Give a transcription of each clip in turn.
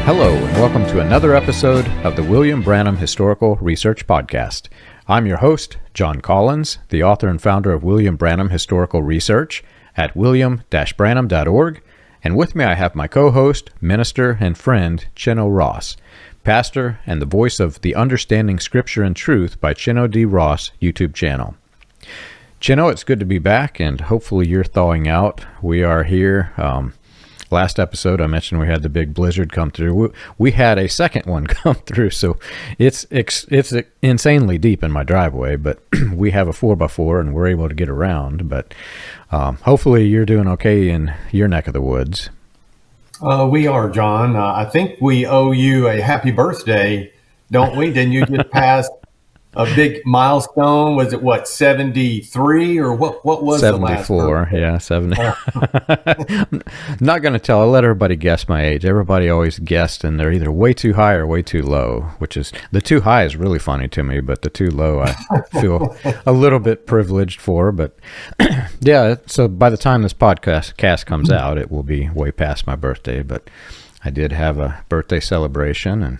Hello, and welcome to another episode of the William Branham Historical Research Podcast. I'm your host, John Collins, the author and founder of William Branham Historical Research at william-branham.org, and with me I have my co-host, minister, and friend, Chino Ross, pastor and the voice of the Understanding Scripture and Truth by Chino D. Ross YouTube channel. Chino, it's good to be back, and hopefully you're thawing out. We are here. Last episode, I mentioned we had the big blizzard come through. We had a second one come through, so it's insanely deep in my driveway, but we have a 4x4 and we're able to get around. But hopefully you're doing okay in your neck of the woods. We are, John. I think we owe you a happy birthday, don't we? Didn't you just pass a big milestone? Was it 73 or what was 74, the last birthday? Yeah, 70. I'm not going to tell. I let everybody guess my age. Everybody always guessed, and they're either way too high or way too low, which is, the too high is really funny to me, but the too low I feel a little bit privileged for. But yeah, so by the time this podcast comes out, it will be way past my birthday. But I did have a birthday celebration, and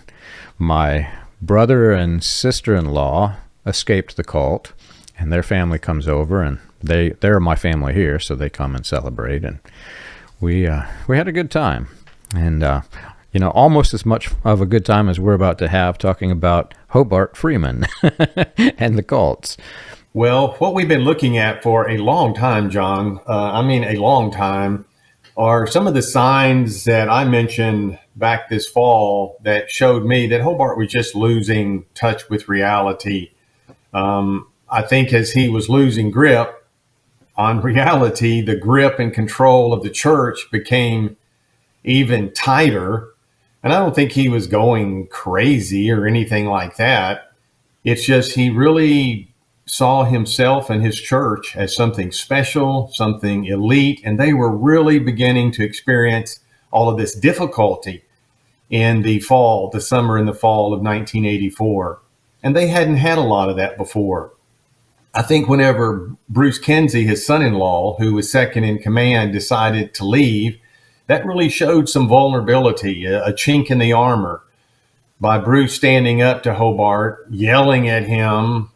my brother and sister-in-law escaped the cult, and their family comes over, and they're my family here, so they come and celebrate, and we had a good time, and almost as much of a good time as we're about to have talking about Hobart Freeman and the cults. Well, what we've been looking at for a long time, John, a long time, are some of the signs that I mentioned back this fall that showed me that Hobart was just losing touch with reality. I think as he was losing grip on reality, the grip and control of the church became even tighter. And I don't think he was going crazy or anything like that. It's just he really saw himself and his church as something special, something elite, and they were really beginning to experience all of this difficulty in the summer and the fall of 1984. And they hadn't had a lot of that before. I think whenever Bruce Kinsey, his son-in-law, who was second in command, decided to leave, that really showed some vulnerability, a chink in the armor, by Bruce standing up to Hobart, yelling at him,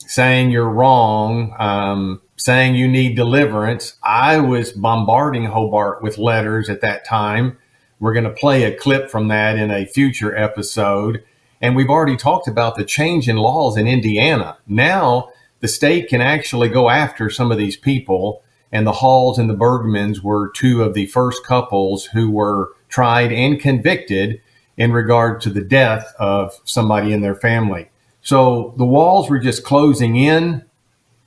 saying you're wrong, saying you need deliverance. I was bombarding Hobart with letters at that time. We're going to play a clip from that in a future episode. And we've already talked about the change in laws in Indiana. Now the state can actually go after some of these people. And the Halls and the Bergmans were two of the first couples who were tried and convicted in regard to the death of somebody in their family. So the walls were just closing in.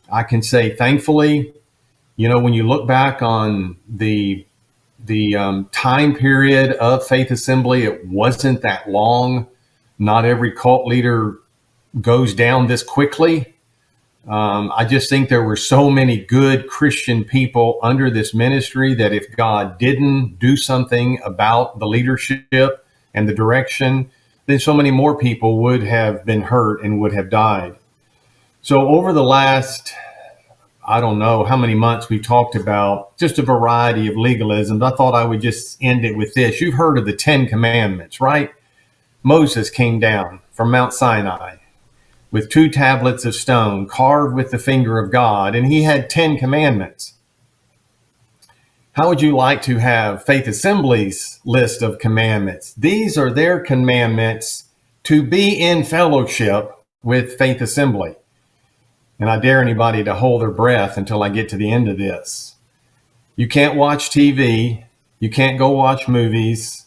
I can say, thankfully, when you look back on the time period of Faith Assembly, it wasn't that long. Not every cult leader goes down this quickly. I just think there were so many good Christian people under this ministry that if God didn't do something about the leadership and the direction, then so many more people would have been hurt and would have died. So over the last, I don't know how many months, we talked about just a variety of legalisms. I thought I would just end it with this. You've heard of the 10 Commandments, right? Moses came down from Mount Sinai with 2 tablets of stone carved with the finger of God, and he had 10 commandments. How would you like to have Faith Assembly's list of commandments? These are their commandments to be in fellowship with Faith Assembly. And I dare anybody to hold their breath until I get to the end of this. You can't watch TV. You can't go watch movies.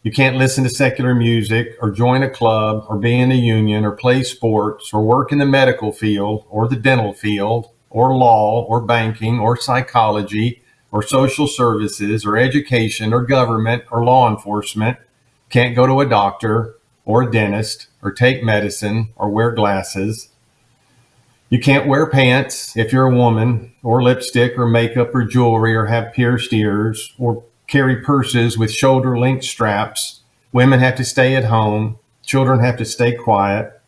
You can't listen to secular music or join a club or be in a union or play sports or work in the medical field or the dental field or law or banking or psychology or social services or education or government or law enforcement. Can't go to a doctor or a dentist or take medicine or wear glasses. You can't wear pants if you're a woman, or lipstick or makeup or jewelry, or have pierced ears, or carry purses with shoulder-length straps. Women have to stay at home. Children have to stay quiet.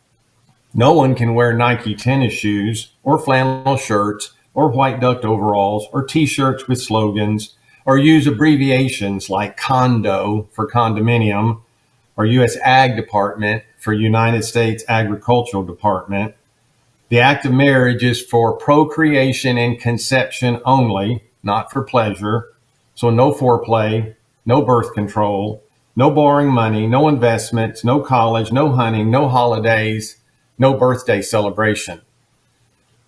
No one can wear Nike tennis shoes or flannel shirts or white duck overalls or T-shirts with slogans or use abbreviations like condo for condominium, or U.S. Ag Department for United States Agricultural Department. The act of marriage is for procreation and conception only, not for pleasure. So no foreplay, no birth control, no borrowing money, no investments, no college, no hunting, no holidays, no birthday celebration.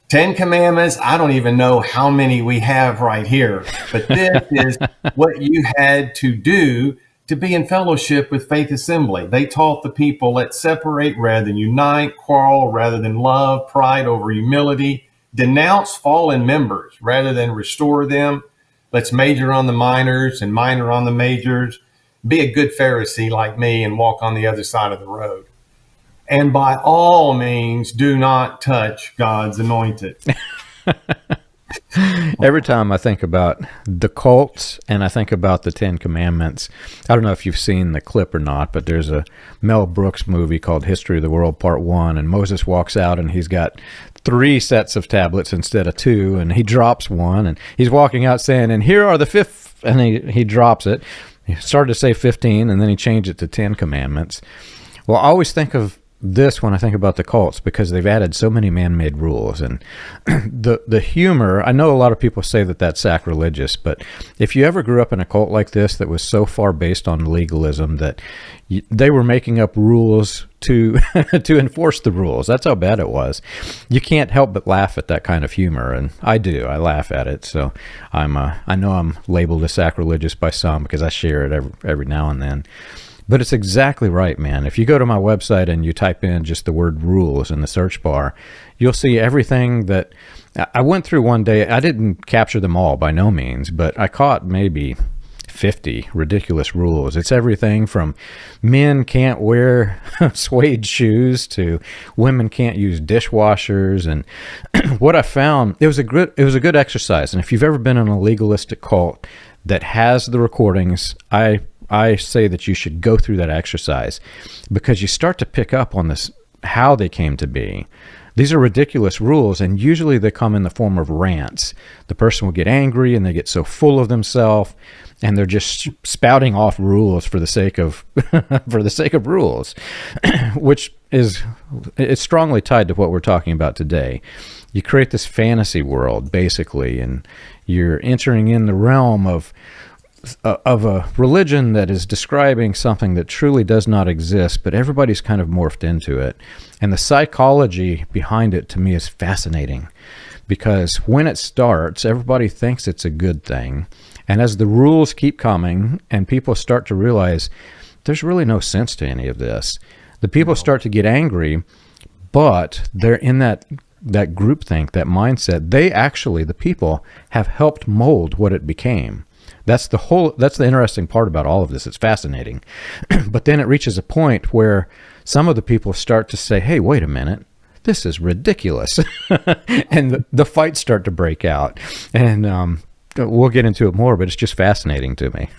10 Commandments, I don't even know how many we have right here, but this is what you had to do to be in fellowship with Faith Assembly. They taught the people, let's separate rather than unite, quarrel rather than love, pride over humility, denounce fallen members rather than restore them. Let's major on the minors and minor on the majors. Be a good Pharisee like me and walk on the other side of the road. And by all means, do not touch God's anointed. Every time I think about the cults and I think about the 10 Commandments, I don't know if you've seen the clip or not, but there's a Mel Brooks movie called History of the World Part 1, and Moses walks out and he's got 3 sets of tablets instead of 2, and he drops one, and he's walking out saying, and here are the 5th, and he drops it. He started to say 15, and then he changed it to 10 Commandments. Well, I always think of this when I think about the cults because they've added so many man-made rules, and the humor, I know a lot of people say that that's sacrilegious, but if you ever grew up in a cult like this that was so far based on legalism that they were making up rules to to enforce the rules, that's how bad it was. You can't help but laugh at that kind of humor, and I do. I laugh at it. So I know I'm labeled as sacrilegious by some because I share it every now and then. But it's exactly right, man. If you go to my website and you type in just the word rules in the search bar, you'll see everything that I went through one day. I didn't capture them all by no means, but I caught maybe 50 ridiculous rules. It's everything from men can't wear suede shoes to women can't use dishwashers. And what I found, it was a good exercise. And if you've ever been in a legalistic cult that has the recordings, I say that you should go through that exercise because you start to pick up on this, how they came to be. These are ridiculous rules, and usually they come in the form of rants. The person will get angry and they get so full of themselves and they're just spouting off rules for the sake of rules, which is strongly tied to what we're talking about today. You create this fantasy world basically, and you're entering in the realm of a religion that is describing something that truly does not exist, but everybody's kind of morphed into it. And the psychology behind it to me is fascinating because when it starts, everybody thinks it's a good thing. And as the rules keep coming and people start to realize there's really no sense to any of this, the people start to get angry, but they're in that groupthink, that mindset. The people have helped mold what it became. That's the interesting part about all of this. It's fascinating. But then it reaches a point where some of the people start to say, hey, wait a minute, this is ridiculous. And the fights start to break out. And we'll get into it more, but it's just fascinating to me.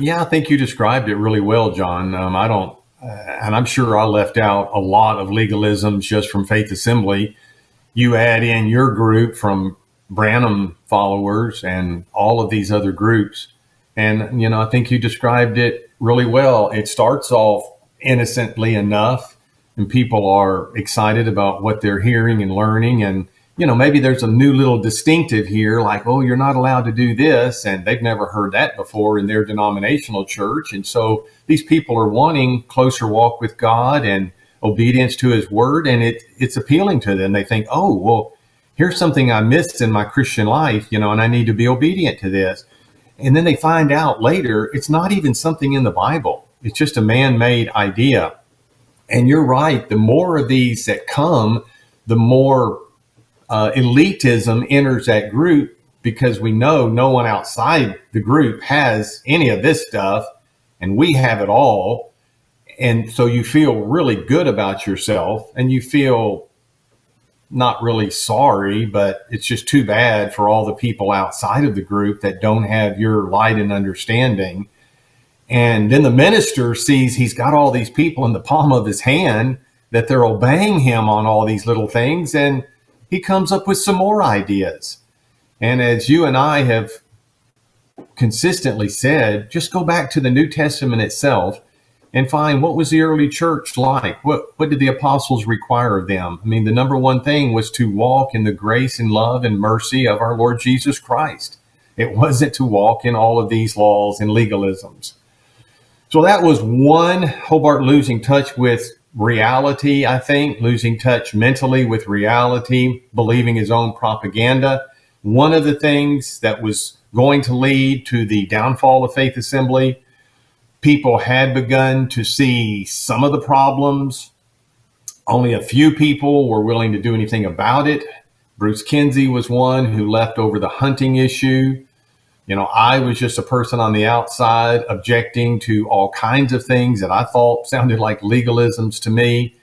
Yeah, I think you described it really well, John. I don't, and I'm sure I left out a lot of legalisms just from Faith Assembly. You add in your group from Branham followers and all of these other groups. And, I think you described it really well. It starts off innocently enough and people are excited about what they're hearing and learning. And, maybe there's a new little distinctive here, like, oh, you're not allowed to do this. And they've never heard that before in their denominational church. And so these people are wanting closer walk with God and obedience to his word. And it's appealing to them. They think, oh, well, here's something I missed in my Christian life, and I need to be obedient to this. And then they find out later, it's not even something in the Bible. It's just a man-made idea. And you're right. The more of these that come, the more elitism enters that group because we know no one outside the group has any of this stuff and we have it all. And so you feel really good about yourself and you feel not really sorry, but it's just too bad for all the people outside of the group that don't have your light and understanding. And then the minister sees he's got all these people in the palm of his hand, that they're obeying him on all these little things. And he comes up with some more ideas. And as you and I have consistently said, just go back to the New Testament itself and find what was the early church like? What did the apostles require of them? I mean, the number one thing was to walk in the grace and love and mercy of our Lord Jesus Christ. It wasn't to walk in all of these laws and legalisms. So that was one, Hobart losing touch with reality, I think, losing touch mentally with reality, believing his own propaganda. One of the things that was going to lead to the downfall of Faith Assembly, people had begun to see some of the problems. Only a few people were willing to do anything about it. Bruce Kinsey was one who left over the hunting issue. You know, I was just a person on the outside objecting to all kinds of things that I thought sounded like legalisms to me.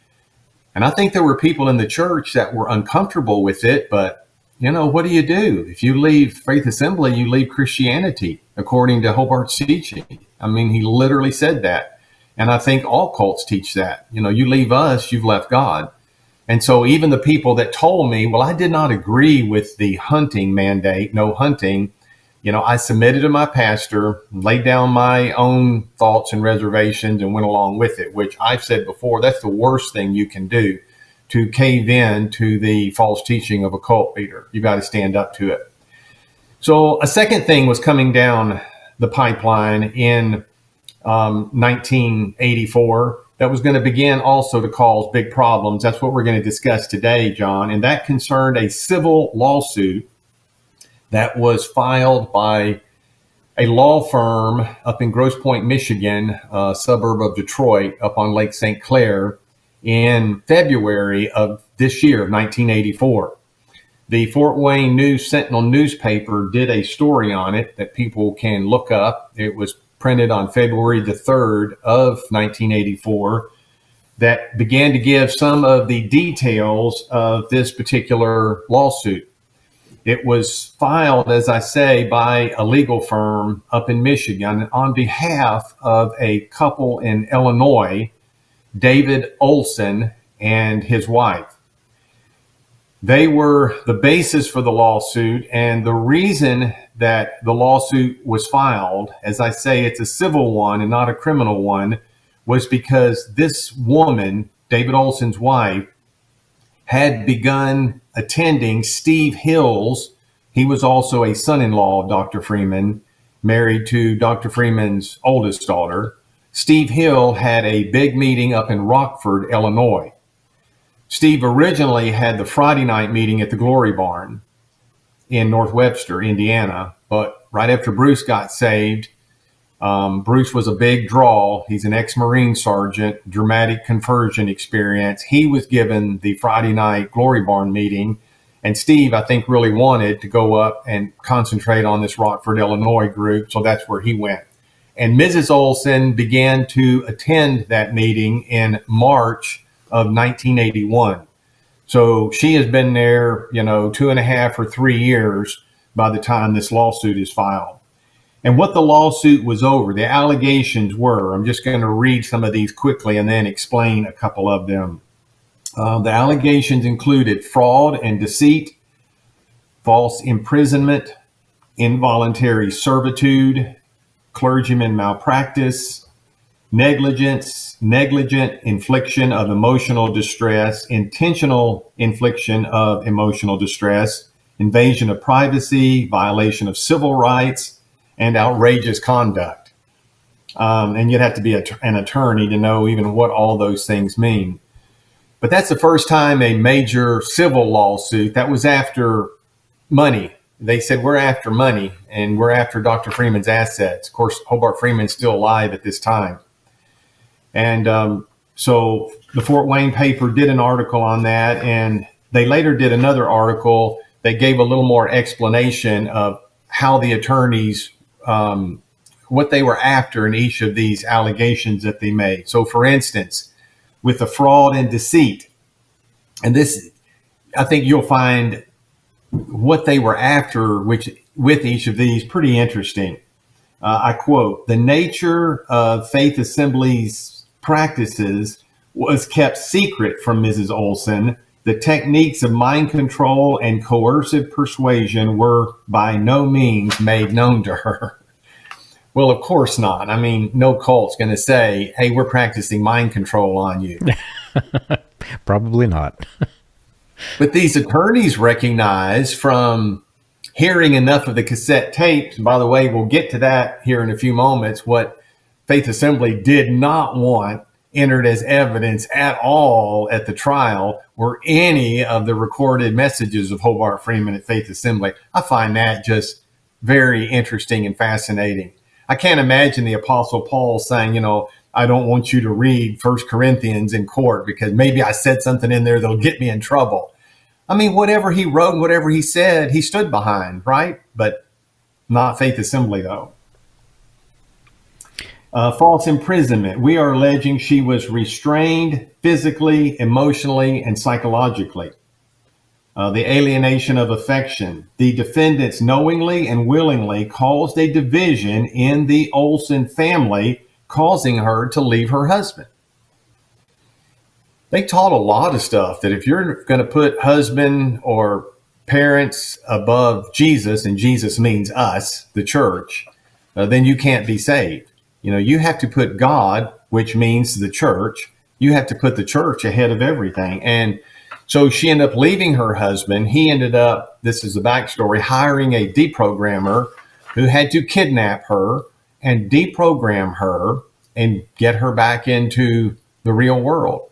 And I think there were people in the church that were uncomfortable with it, but you know, what do you do? If you leave Faith Assembly, you leave Christianity, according to Hobart's teaching. I mean, he literally said that. And I think all cults teach that. You know, you leave us, you've left God. And so even the people that told me, well, I did not agree with the hunting mandate, no hunting, you know, I submitted to my pastor, laid down my own thoughts and reservations and went along with it, which I've said before, that's the worst thing you can do, to cave in to the false teaching of a cult leader. You got to stand up to it. So a second thing was coming down the pipeline in 1984 that was going to begin also to cause big problems. That's what we're going to discuss today, John. And that concerned a civil lawsuit that was filed by a law firm up in Grosse Pointe, Michigan, a suburb of Detroit, up on Lake St. Clair, in February of this year, 1984. The Fort Wayne News-Sentinel newspaper did a story on it that people can look up. It was printed on February the 3rd of 1984 that began to give some of the details of this particular lawsuit. It was filed, as I say, by a legal firm up in Michigan on behalf of a couple in Illinois, David Olson and his wife. They were the basis for the lawsuit, and the reason that the lawsuit was filed, as I say, it's a civil one and not a criminal one, was because this woman, David Olson's wife, had begun attending Steve Hill's. He was also a son-in-law of Dr. Freeman, married to Dr. Freeman's oldest daughter. Steve Hill had a big meeting up in Rockford, Illinois. Steve originally had the Friday night meeting at the Glory Barn in North Webster, Indiana. But right after Bruce got saved, Bruce was a big draw. He's an ex-Marine sergeant, dramatic conversion experience. He was given the Friday night Glory Barn meeting. And Steve, I think, really wanted to go up and concentrate on this Rockford, Illinois group. So that's where he went. And Mrs. Olson began to attend that meeting in March of 1981. So she has been there, 2.5 or 3 years by the time this lawsuit is filed. And what the lawsuit was over, the allegations were, I'm just going to read some of these quickly and then explain a couple of them. The allegations included fraud and deceit, false imprisonment, involuntary servitude, clergyman malpractice, negligent infliction of emotional distress, intentional infliction of emotional distress, invasion of privacy, violation of civil rights, and outrageous conduct. And you'd have to be an attorney to know even what all those things mean. But that's the first time a major civil lawsuit that was after money. They said, we're after money and we're after Dr. Freeman's assets. Of course, Hobart Freeman's still alive at this time. And so the Fort Wayne paper did an article on that, and they later did another article that gave a little more explanation of how the attorneys, what they were after in each of these allegations that they made. So for instance, with the fraud and deceit, and this, I think you'll find what they were after, which with each of these, pretty interesting. I quote, "The nature of Faith Assembly's practices was kept secret from Mrs. Olson. The techniques of mind control and coercive persuasion were by no means made known to her." Well, of course not. I mean, no cult's going to say, hey, we're practicing mind control on you. Probably not. But these attorneys recognize from hearing enough of the cassette tapes, and by the way, we'll get to that here in a few moments, what Faith Assembly did not want entered as evidence at all at the trial were any of the recorded messages of Hobart Freeman at Faith Assembly. I find that just very interesting and fascinating. I can't imagine the Apostle Paul saying, I don't want you to read 1 Corinthians in court because maybe I said something in there that'll get me in trouble. I mean, whatever he wrote and whatever he said, he stood behind, right? But not Faith Assembly, though. False imprisonment. We are alleging she was restrained physically, emotionally, and psychologically. The alienation of affection. The defendants knowingly and willingly caused a division in the Olson family, causing her to leave her husband. They taught a lot of stuff that if you're going to put husband or parents above Jesus, and Jesus means us, the church, then you can't be saved. You have to put God, which means the church, you have to put the church ahead of everything. And so she ended up leaving her husband. He ended up, this is the backstory, hiring a deprogrammer who had to kidnap her and deprogram her and get her back into the real world.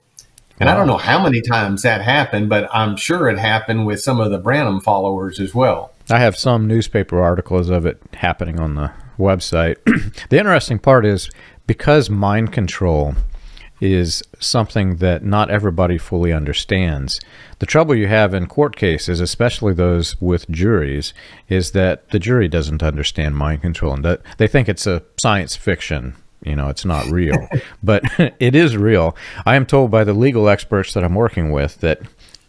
And I don't know how many times that happened, but I'm sure it happened with some of the Branham followers as well. I have some newspaper articles of it happening on the website. The interesting part is because mind control is something that not everybody fully understands. The trouble you have in court cases, especially those with juries, is that the jury doesn't understand mind control and that they think it's a science fiction. It's not real, but it is real. I am told by the legal experts that I'm working with that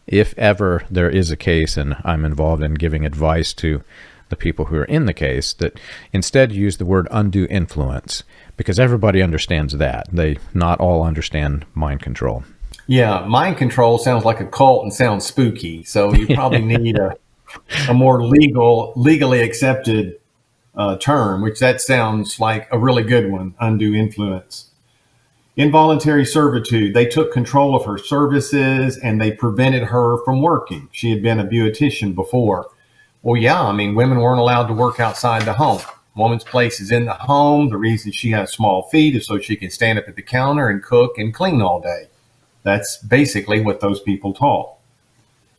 if ever there is a case and I'm involved in giving advice to the people who are in the case, that instead use the word undue influence, because everybody understands that. They not all understand mind control. Yeah, mind control sounds like a cult and sounds spooky. So you probably need a more legally accepted term, which that sounds like a really good one, undue influence. Involuntary servitude. They took control of her services and they prevented her from working. She had been a beautician before. Well, yeah, I mean, women weren't allowed to work outside the home. Woman's place is in the home. The reason she has small feet is so she can stand up at the counter and cook and clean all day. That's basically what those people taught.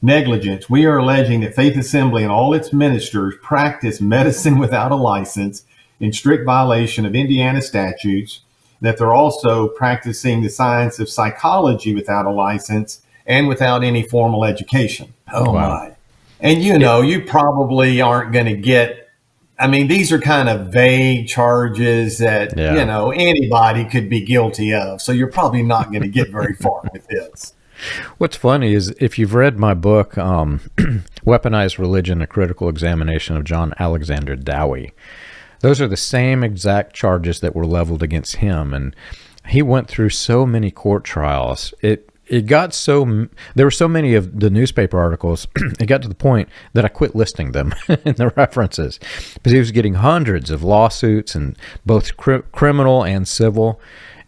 Negligence. We are alleging that Faith Assembly and all its ministers practice medicine without a license in strict violation of Indiana statutes, that they're also practicing the science of psychology without a license and without any formal education. Oh, wow. My. And you probably aren't going to get, I mean, these are kind of vague charges that, anybody could be guilty of. So you're probably not going to get very far with this. What's funny is if you've read my book, Weaponized Religion, A Critical Examination of John Alexander Dowie, those are the same exact charges that were leveled against him. And he went through so many court trials. There were so many of the newspaper articles, it got to the point that I quit listing them in the references because he was getting hundreds of lawsuits, and both criminal and civil.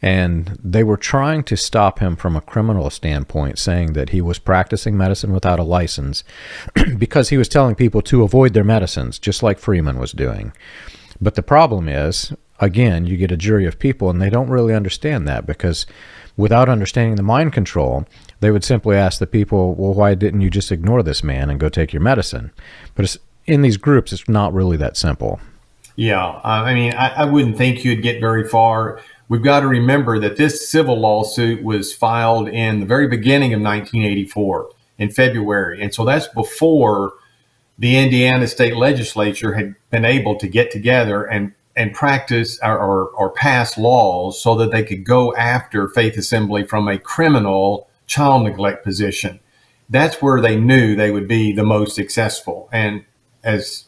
And they were trying to stop him from a criminal standpoint, saying that he was practicing medicine without a license because he was telling people to avoid their medicines, just like Freeman was doing. But the problem is, again, you get a jury of people and they don't really understand that, because without understanding the mind control, they would simply ask the people, well, why didn't you just ignore this man and go take your medicine? But in these groups, it's not really that simple. Yeah, I mean, I wouldn't think you'd get very far. We've got to remember that this civil lawsuit was filed in the very beginning of 1984 in February. And so that's before the Indiana state legislature had been able to get together and practice or pass laws so that they could go after Faith Assembly from a criminal child neglect position. That's where they knew they would be the most successful. And as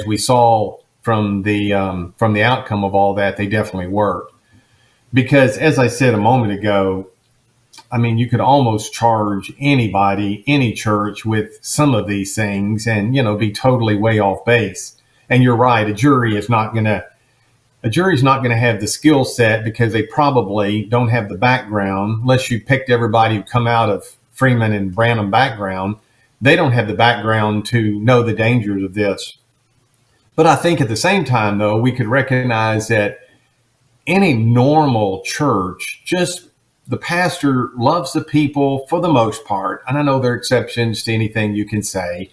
we saw from the outcome of all that, they definitely were. Because as I said a moment ago, I mean, you could almost charge anybody, any church with some of these things and, be totally way off base. And you're right, a jury is not going to a jury's not going to have the skill set because they probably don't have the background. Unless you picked everybody who come out of Freeman and Branham background, they don't have the background to know the dangers of this. But I think at the same time, though, we could recognize that any normal church, just the pastor loves the people for the most part. And I know there are exceptions to anything you can say,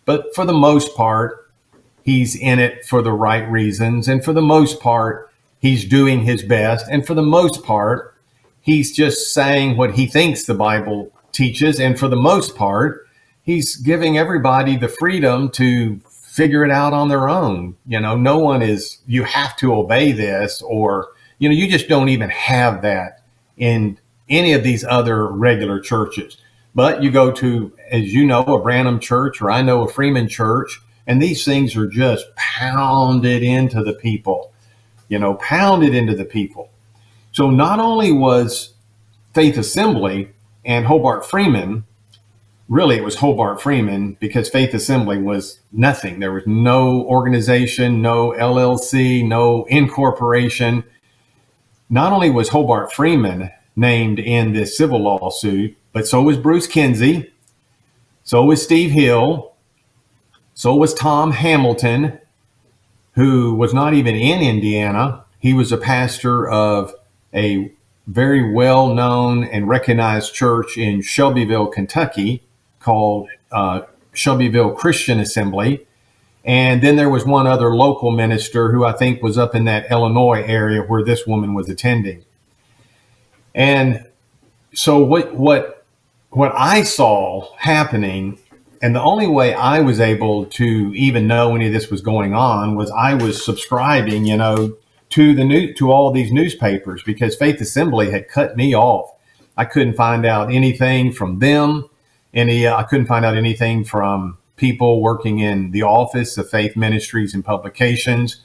but for the most part, he's in it for the right reasons. And for the most part, he's doing his best. And for the most part, he's just saying what he thinks the Bible teaches. And for the most part, he's giving everybody the freedom to figure it out on their own. No one is, you have to obey this, or, you just don't even have that in any of these other regular churches. But you go to, as you know, a Branham church, or I know a Freeman church, and these things are just pounded into the people, pounded into the people. So not only was Faith Assembly and Hobart Freeman, really it was Hobart Freeman, because Faith Assembly was nothing. There was no organization, no LLC, no incorporation. Not only was Hobart Freeman named in this civil lawsuit, but so was Bruce Kinsey, so was Steve Hill, so was Tom Hamilton, who was not even in Indiana. He was a pastor of a very well-known and recognized church in Shelbyville, Kentucky, called Shelbyville Christian Assembly. And then there was one other local minister who I think was up in that Illinois area where this woman was attending. And so what I saw happening, and the only way I was able to even know any of this was going on, was I was subscribing, to all of these newspapers, because Faith Assembly had cut me off. I couldn't find out anything from them. I couldn't find out anything from people working in the Office of Faith Ministries and Publications.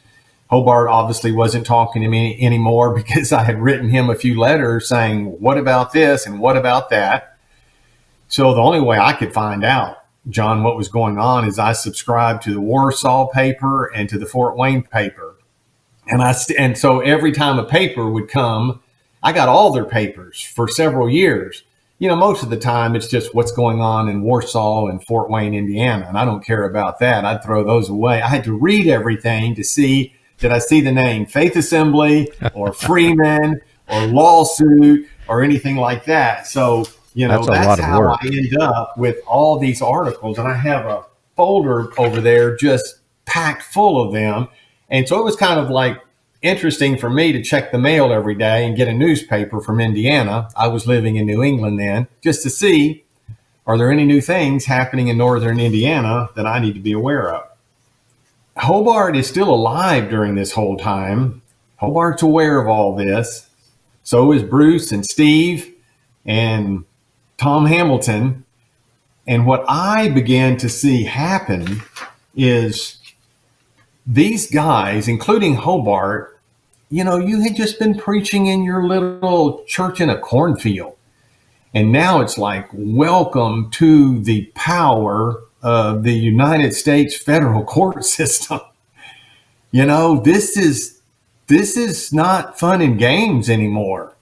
Hobart obviously wasn't talking to me anymore because I had written him a few letters saying, what about this and what about that? So the only way I could find out, John, what was going on is I subscribed to the Warsaw paper and to the Fort Wayne paper. And so every time a paper would come, I got all their papers for several years. Most of the time it's just what's going on in Warsaw and Fort Wayne, Indiana. And I don't care about that. I'd throw those away. I had to read everything to see, did I see the name Faith Assembly or Freeman or lawsuit or anything like that? So, that's how I end up with all these articles. And I have a folder over there just packed full of them. And so it was kind of like interesting for me to check the mail every day and get a newspaper from Indiana. I was living in New England then, just to see, are there any new things happening in northern Indiana that I need to be aware of? Hobart is still alive during this whole time. Hobart's aware of all this. So is Bruce and Steve and Tom Hamilton. And what I began to see happen is these guys, including Hobart, you had just been preaching in your little church in a cornfield. And now it's like, welcome to the power of the United States federal court system. This is not fun and games anymore.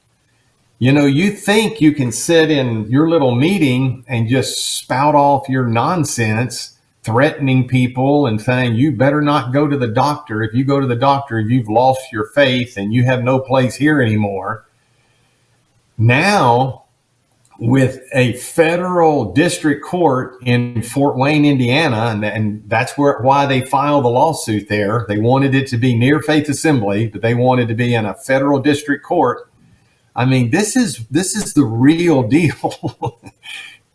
You think you can sit in your little meeting and just spout off your nonsense, threatening people and saying, you better not go to the doctor. If you go to the doctor, you've lost your faith and you have no place here anymore. Now, with a federal district court in Fort Wayne, Indiana, and that's why they filed the lawsuit there. They wanted it to be near Faith Assembly, but they wanted to be in a federal district court. I mean, this is the real deal.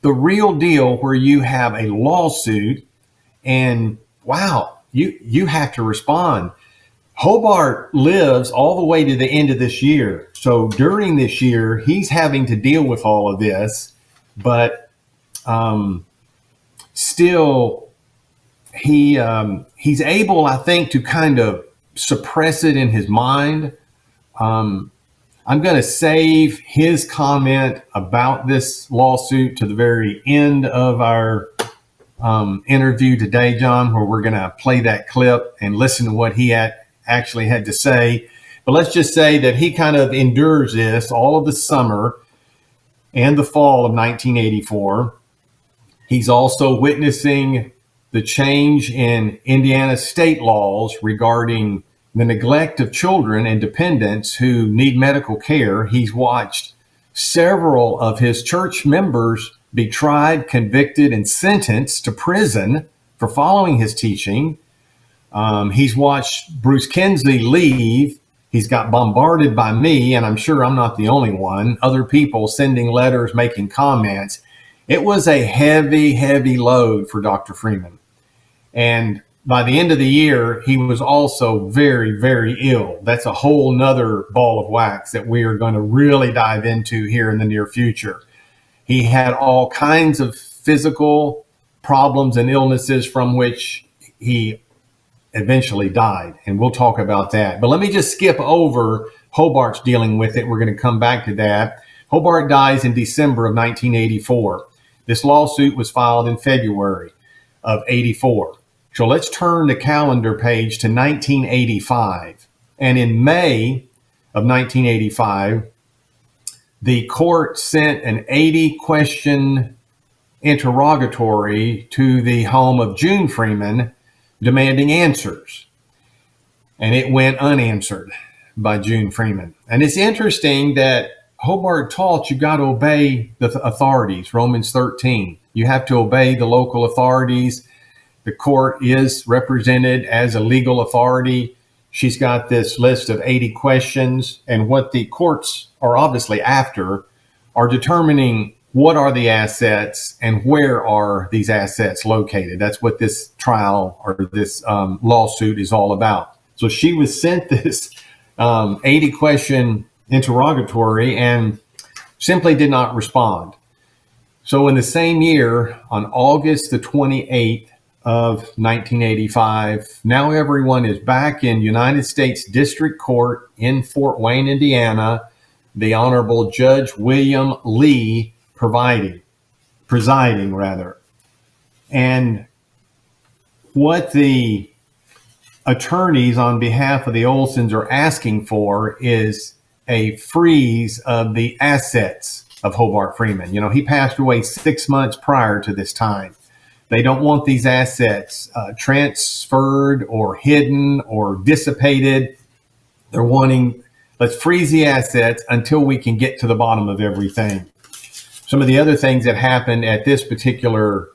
The real deal, where you have a lawsuit and wow, you have to respond. Hobart lives all the way to the end of this year. So during this year, he's having to deal with all of this, but still he's able, I think, to kind of suppress it in his mind. I'm going to save his comment about this lawsuit to the very end of our interview today, John, where we're going to play that clip and listen to what he had actually had to say. But let's just say that he kind of endures this all of the summer and the fall of 1984. He's also witnessing the change in Indiana state laws regarding the neglect of children and dependents who need medical care. He's watched several of his church members be tried, convicted, and sentenced to prison for following his teaching. He's watched Bruce Kinsey leave. He's got bombarded by me, and I'm sure I'm not the only one, other people sending letters, making comments. It was a heavy, heavy load for Dr. Freeman. And by the end of the year, he was also very, very ill. That's a whole nother ball of wax that we are going to really dive into here in the near future. He had all kinds of physical problems and illnesses from which he eventually died. And we'll talk about that. But let me just skip over Hobart's dealing with it. We're going to come back to that. Hobart dies in December of 1984. This lawsuit was filed in February of 84. So let's turn the calendar page to 1985. And in May of 1985, the court sent an 80-question interrogatory to the home of June Freeman demanding answers. And it went unanswered by June Freeman. And it's interesting that Hobart taught you got to obey the authorities, Romans 13. You have to obey the local authorities. The court is represented as a legal authority. She's got this list of 80 questions, and what the courts are obviously after are determining what are the assets and where are these assets located. That's what this trial or this lawsuit is all about. So she was sent this 80-question interrogatory and simply did not respond. So in the same year, on August the 28th of 1985, now everyone is back in United States District Court in Fort Wayne, Indiana. The Honorable Judge William Lee presiding. And what the attorneys on behalf of the Olsons are asking for is a freeze of the assets of Hobart Freeman. You know, he passed away 6 months prior to this time. They don't want these assets transferred or hidden or dissipated. They're wanting, let's freeze the assets until we can get to the bottom of everything. Some of the other things that happened at this particular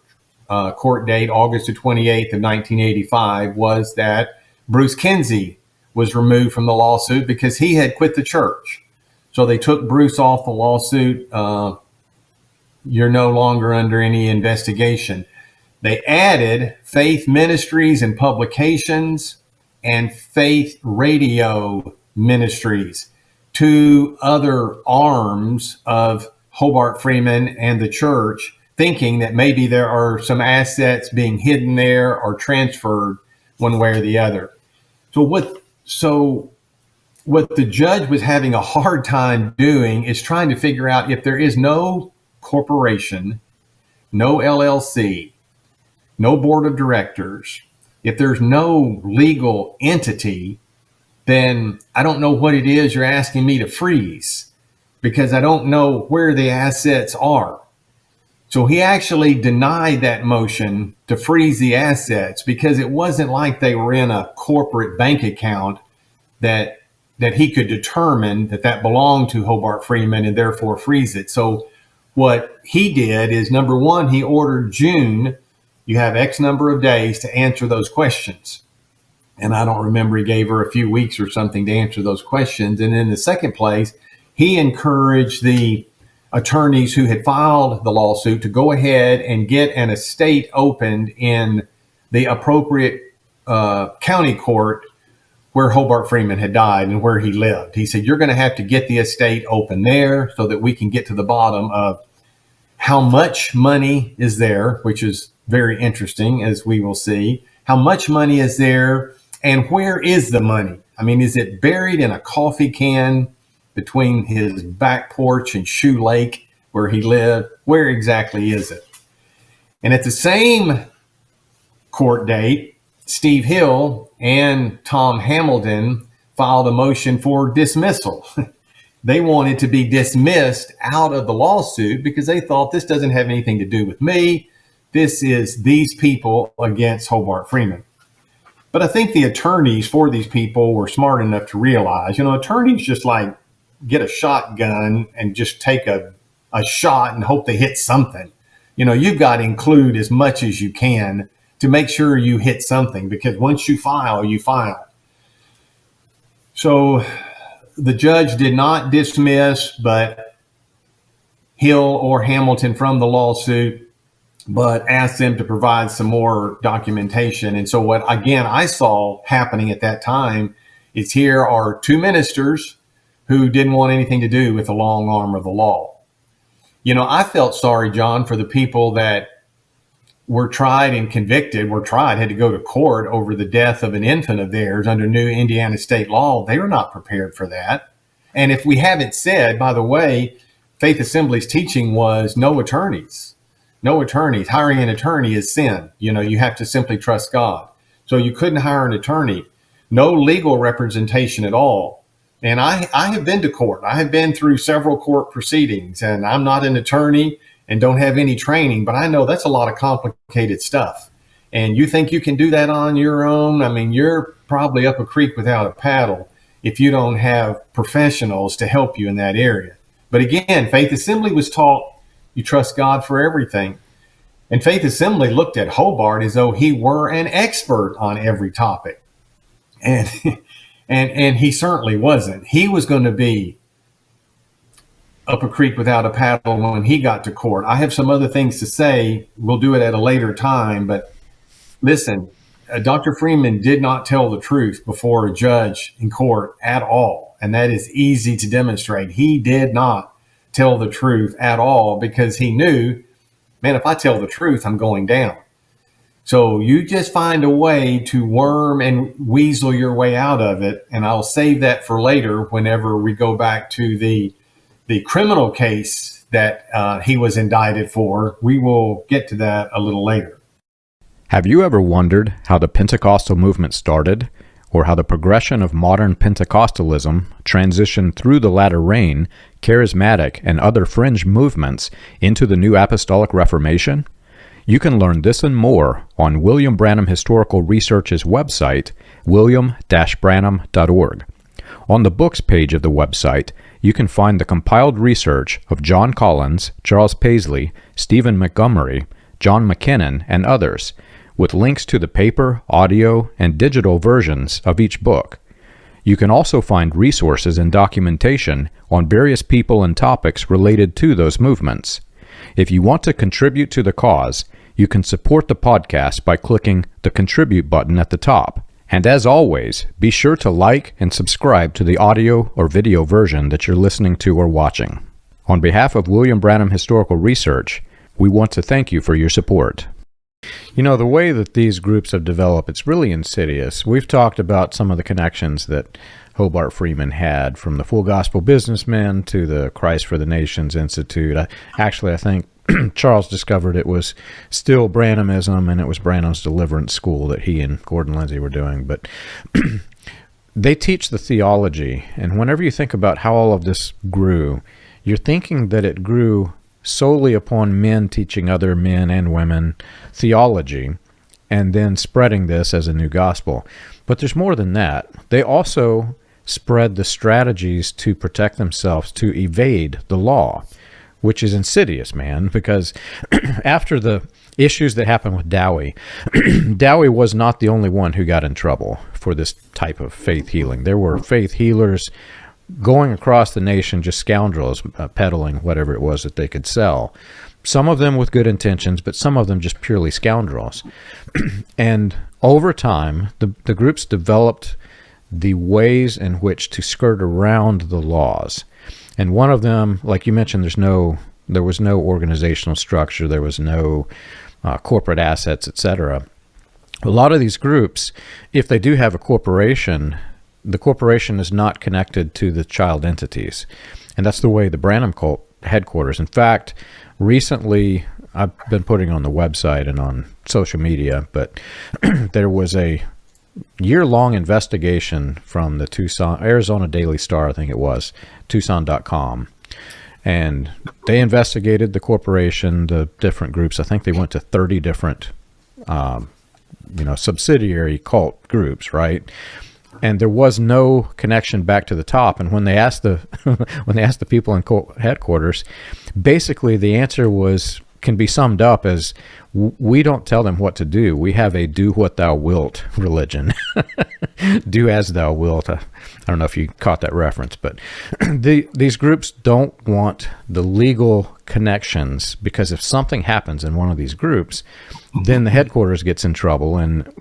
court date, August the 28th of 1985, was that Bruce Kinsey was removed from the lawsuit because he had quit the church. So they took Bruce off the lawsuit. You're no longer under any investigation. They added Faith Ministries and Publications and Faith Radio Ministries, two other arms of Hobart Freeman and the church, thinking that maybe there are some assets being hidden there or transferred one way or the other. So what the judge was having a hard time doing is trying to figure out if there is no corporation, no LLC, no board of directors, if there's no legal entity, then I don't know what it is you're asking me to freeze, because I don't know where the assets are. So he actually denied that motion to freeze the assets because it wasn't like they were in a corporate bank account that he could determine that belonged to Hobart Freeman and therefore freeze it. So what he did is, number one, he ordered June, you have X number of days to answer those questions. And I don't remember, he gave her a few weeks or something to answer those questions. And in the second place, he encouraged the attorneys who had filed the lawsuit to go ahead and get an estate opened in the appropriate county court where Hobart Freeman had died and where he lived. He said, you're going to have to get the estate open there so that we can get to the bottom of how much money is there, which is very interesting, as we will see. How much money is there and where is the money? I mean, is it buried in a coffee can between his back porch and Shoe Lake where he lived? Where exactly is it? And at the same court date, Steve Hill and Tom Hamilton filed a motion for dismissal. They wanted to be dismissed out of the lawsuit because they thought this doesn't have anything to do with me. This is these people against Hobart Freeman. But I think the attorneys for these people were smart enough to realize, attorneys just like get a shotgun and just take a shot and hope they hit something. You've got to include as much as you can to make sure you hit something, because once you file, you file. So the judge did not dismiss but Hill or Hamilton from the lawsuit, but asked them to provide some more documentation. And so what, again, I saw happening at that time is here are two ministers who didn't want anything to do with the long arm of the law. I felt sorry, John, for the people that were tried and convicted, had to go to court over the death of an infant of theirs under new Indiana state law. They were not prepared for that. And if we haven't said, by the way, Faith Assembly's teaching was no attorneys. No attorneys. Hiring an attorney is sin. You have to simply trust God. So you couldn't hire an attorney. No legal representation at all. And I have been to court. I have been through several court proceedings, and I'm not an attorney and don't have any training, but I know that's a lot of complicated stuff. And you think you can do that on your own? I mean, you're probably up a creek without a paddle if you don't have professionals to help you in that area. But again, Faith Assembly was taught you trust God for everything. And Faith Assembly looked at Hobart as though he were an expert on every topic. And and he certainly wasn't. He was going to be up a creek without a paddle when he got to court. I have some other things to say. We'll do it at a later time. But listen, Dr. Freeman did not tell the truth before a judge in court at all. And that is easy to demonstrate. He did not tell the truth at all because he knew, man, if I tell the truth, I'm going down. So you just find a way to worm and weasel your way out of it. And I'll save that for later whenever we go back to the criminal case that he was indicted for. We will get to that a little later. Have you ever wondered how the Pentecostal movement started, or how the progression of modern Pentecostalism transitioned through the latter rain, charismatic, and other fringe movements into the New Apostolic Reformation? You can learn this and more on William Branham Historical Research's website, william-branham.org. On the books page of the website, you can find the compiled research of John Collins, Charles Paisley, Stephen Montgomery, John McKinnon, and others, with links to the paper, audio, and digital versions of each book. You can also find resources and documentation on various people and topics related to those movements. If you want to contribute to the cause, you can support the podcast by clicking the Contribute button at the top. And as always, be sure to like and subscribe to the audio or video version that you're listening to or watching. On behalf of William Branham Historical Research, we want to thank you for your support. The way that these groups have developed, it's really insidious. We've talked about some of the connections that Hobart Freeman had, from the Full Gospel Businessmen to the Christ for the Nations Institute. I think Charles discovered it was still Branhamism, and it was Branham's Deliverance School that he and Gordon Lindsay were doing. But they teach the theology, and whenever you think about how all of this grew, you're thinking that it grew solely upon men teaching other men and women theology, and then spreading this as a new gospel. But there's more than that. They also spread the strategies to protect themselves, to evade the law, which is insidious, man, because after the issues that happened with Dowie, Dowie was not the only one who got in trouble for this type of faith healing. There were faith healers going across the nation, just scoundrels, peddling whatever it was that they could sell. Some of them with good intentions, but some of them just purely scoundrels. And over time, the groups developed the ways in which to skirt around the laws. And one of them, like you mentioned, there was no organizational structure, there was no corporate assets, etc. A lot of these groups, if they do have a corporation, the corporation is not connected to the child entities. And that's the way the Branham cult headquarters. In fact, recently I've been putting on the website and on social media, but there was a year-long investigation from the Arizona Daily Star, I think it was, Tucson.com. And they investigated the corporation, the different groups. I think they went to 30 different, subsidiary cult groups, right? And there was no connection back to the top. And when they asked the people in headquarters, basically the answer can be summed up as, we don't tell them what to do. We have a do what thou wilt religion. Do as thou wilt. I don't know if you caught that reference, but these groups don't want the legal connections, because if something happens in one of these groups, then the headquarters gets in trouble, and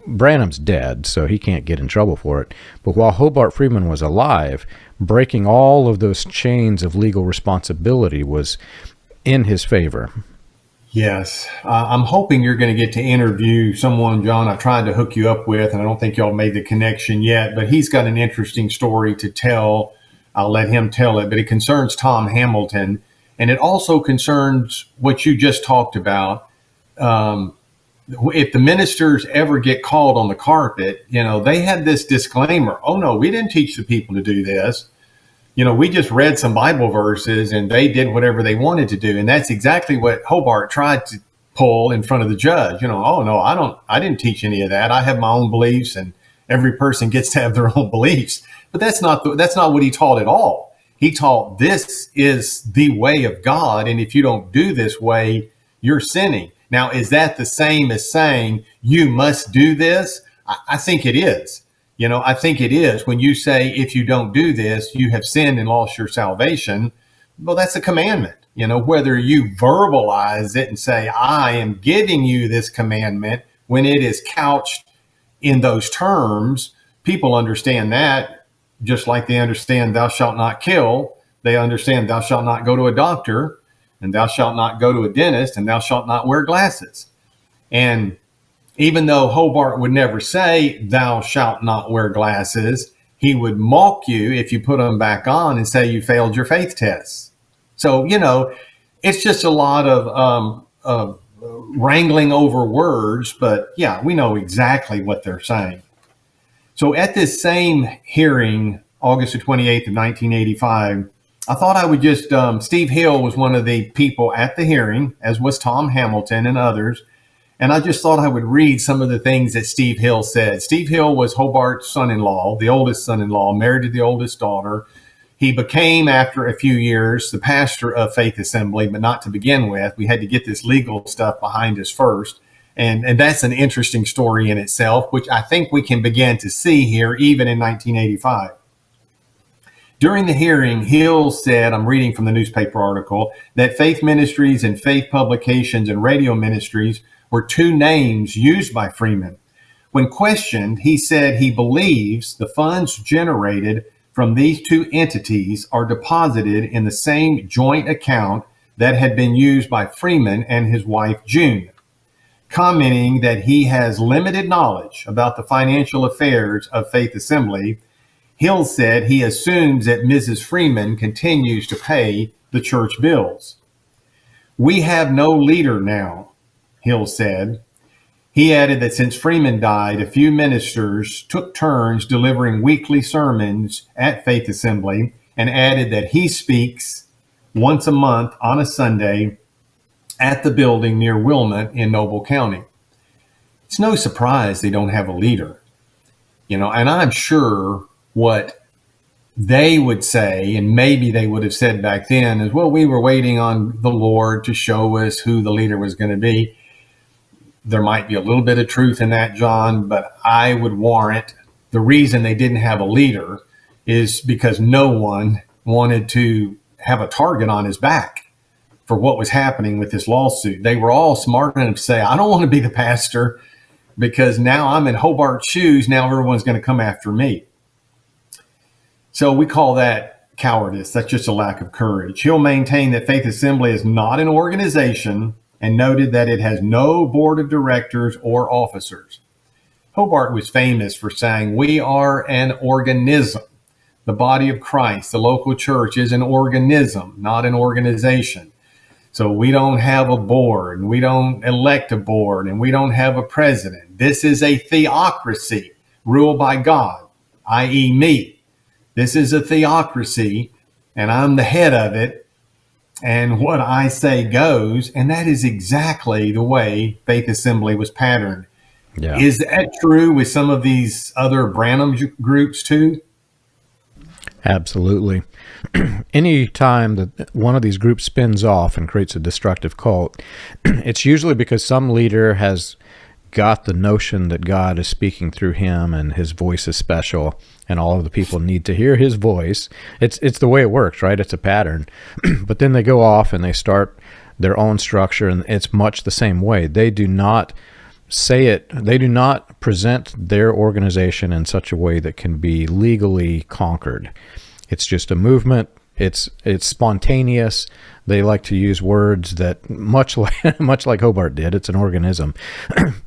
Branham's dead, so he can't get in trouble for it. But while Hobart Freeman was alive, breaking all of those chains of legal responsibility was in his favor. Yes. I'm hoping you're going to get to interview someone, John, I tried to hook you up with, and I don't think y'all made the connection yet, but he's got an interesting story to tell. I'll let him tell it, but it concerns Tom Hamilton, and it also concerns what you just talked about. If the ministers ever get called on the carpet, they had this disclaimer. Oh, no, we didn't teach the people to do this. We just read some Bible verses and they did whatever they wanted to do. And that's exactly what Hobart tried to pull in front of the judge. Oh, no, I didn't teach any of that. I have my own beliefs, and every person gets to have their own beliefs. But that's not what he taught at all. He taught this is the way of God. And if you don't do this way, you're sinning. Now, is that the same as saying you must do this? I think it is. I think it is. When you say, if you don't do this, you have sinned and lost your salvation. Well, that's a commandment. Whether you verbalize it and say, I am giving you this commandment, when it is couched in those terms, people understand that, just like they understand thou shalt not kill. They understand thou shalt not go to a doctor, and thou shalt not go to a dentist, and thou shalt not wear glasses. And even though Hobart would never say, thou shalt not wear glasses, he would mock you if you put them back on and say you failed your faith tests. So, it's just a lot of wrangling over words, but yeah, we know exactly what they're saying. So at this same hearing, August the 28th of 1985, I thought I would just, Steve Hill was one of the people at the hearing, as was Tom Hamilton and others. And I just thought I would read some of the things that Steve Hill said. Steve Hill was Hobart's son-in-law, the oldest son-in-law, married to the oldest daughter. He became, after a few years, the pastor of Faith Assembly, but not to begin with. We had to get this legal stuff behind us first. And that's an interesting story in itself, which I think we can begin to see here, even in 1985. During the hearing, Hill said, I'm reading from the newspaper article, that faith ministries and faith publications and radio ministries were two names used by Freeman. When questioned, he said he believes the funds generated from these two entities are deposited in the same joint account that had been used by Freeman and his wife, June. Commenting that he has limited knowledge about the financial affairs of Faith Assembly, Hill said he assumes that Mrs. Freeman continues to pay the church bills. We have no leader now, Hill said. He added that since Freeman died, a few ministers took turns delivering weekly sermons at Faith Assembly, and added that he speaks once a month on a Sunday at the building near Wilmot in Noble County. It's no surprise they don't have a leader, and I'm sure what they would say, and maybe they would have said back then, is, well, we were waiting on the Lord to show us who the leader was going to be. There might be a little bit of truth in that, John, but I would warrant the reason they didn't have a leader is because no one wanted to have a target on his back for what was happening with this lawsuit. They were all smart enough to say, I don't want to be the pastor because now I'm in Hobart's shoes. Now everyone's going to come after me. So we call that cowardice. That's just a lack of courage. He'll maintain that Faith Assembly is not an organization and noted that it has no board of directors or officers. Hobart was famous for saying, we are an organism. The body of Christ, the local church, is an organism, not an organization. So we don't have a board, and we don't elect a board, and we don't have a president. This is a theocracy ruled by God, i.e. me. This is a theocracy, and I'm the head of it. And what I say goes, and that is exactly the way Faith Assembly was patterned. Yeah. Is that true with some of these other Branham groups too? Absolutely. Any time that one of these groups spins off and creates a destructive cult, it's usually because some leader has got the notion that God is speaking through him and his voice is special and all of the people need to hear his voice. It's the way it works, right? It's a pattern. But then they go off and they start their own structure, and it's much the same way. They do not they do not present their organization in such a way that can be legally conquered. It's just a movement. It's spontaneous. They like to use words that much like Hobart did. It's an organism.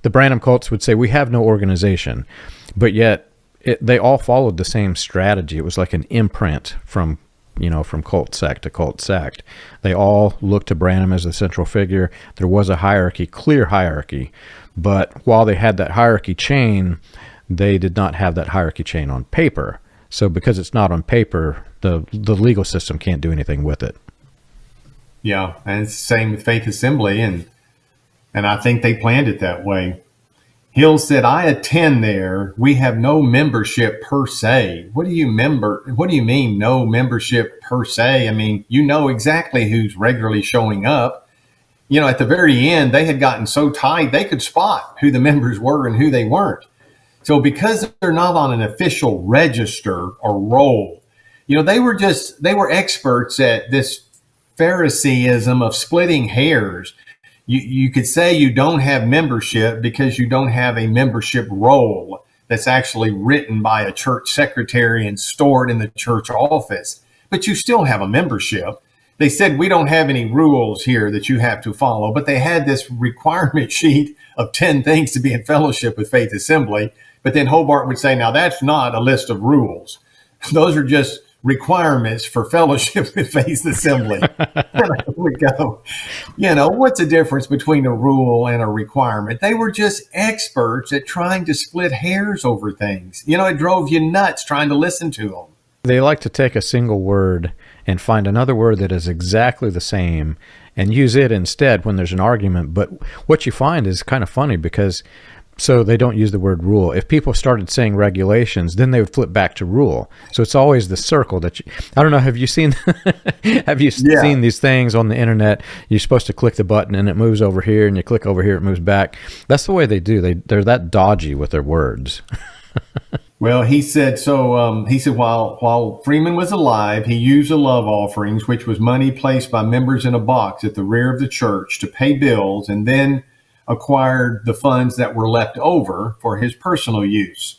The Branham cults would say we have no organization, but yet they all followed the same strategy. It was like an imprint from cult sect to cult sect. They all looked to Branham as the central figure. There was a hierarchy, clear hierarchy. But while they had that hierarchy chain, they did not have that hierarchy chain on paper. So because it's not on paper, the legal system can't do anything with it. Yeah, and it's the same with Faith Assembly, and I think they planned it that way. Hill said, "I attend there. We have no membership per se." What do you mean no membership per se? I mean, you know exactly who's regularly showing up. At the very end, they had gotten so tight, they could spot who the members were and who they weren't. So because they're not on an official register or roll, they were experts at this Phariseeism of splitting hairs. You could say you don't have membership because you don't have a membership roll that's actually written by a church secretary and stored in the church office, but you still have a membership. They said, we don't have any rules here that you have to follow, but they had this requirement sheet of 10 things to be in fellowship with Faith Assembly. But then Hobart would say, now that's not a list of rules. Those are just requirements for fellowship with Faith Assembly. Here we go. What's the difference between a rule and a requirement? They were just experts at trying to split hairs over things. It drove you nuts trying to listen to them. They like to take a single word and find another word that is exactly the same and use it instead when there's an argument. But what you find is kind of funny because so they don't use the word rule. If people started saying regulations, then they would flip back to rule. So it's always the circle that I don't know. Have you seen seen these things on the internet? You're supposed to click the button and it moves over here, and you click over here, it moves back. That's the way they do. They're that dodgy with their words. Well, he said, while Freeman was alive, he used the love offerings, which was money placed by members in a box at the rear of the church to pay bills, and then acquired the funds that were left over for his personal use.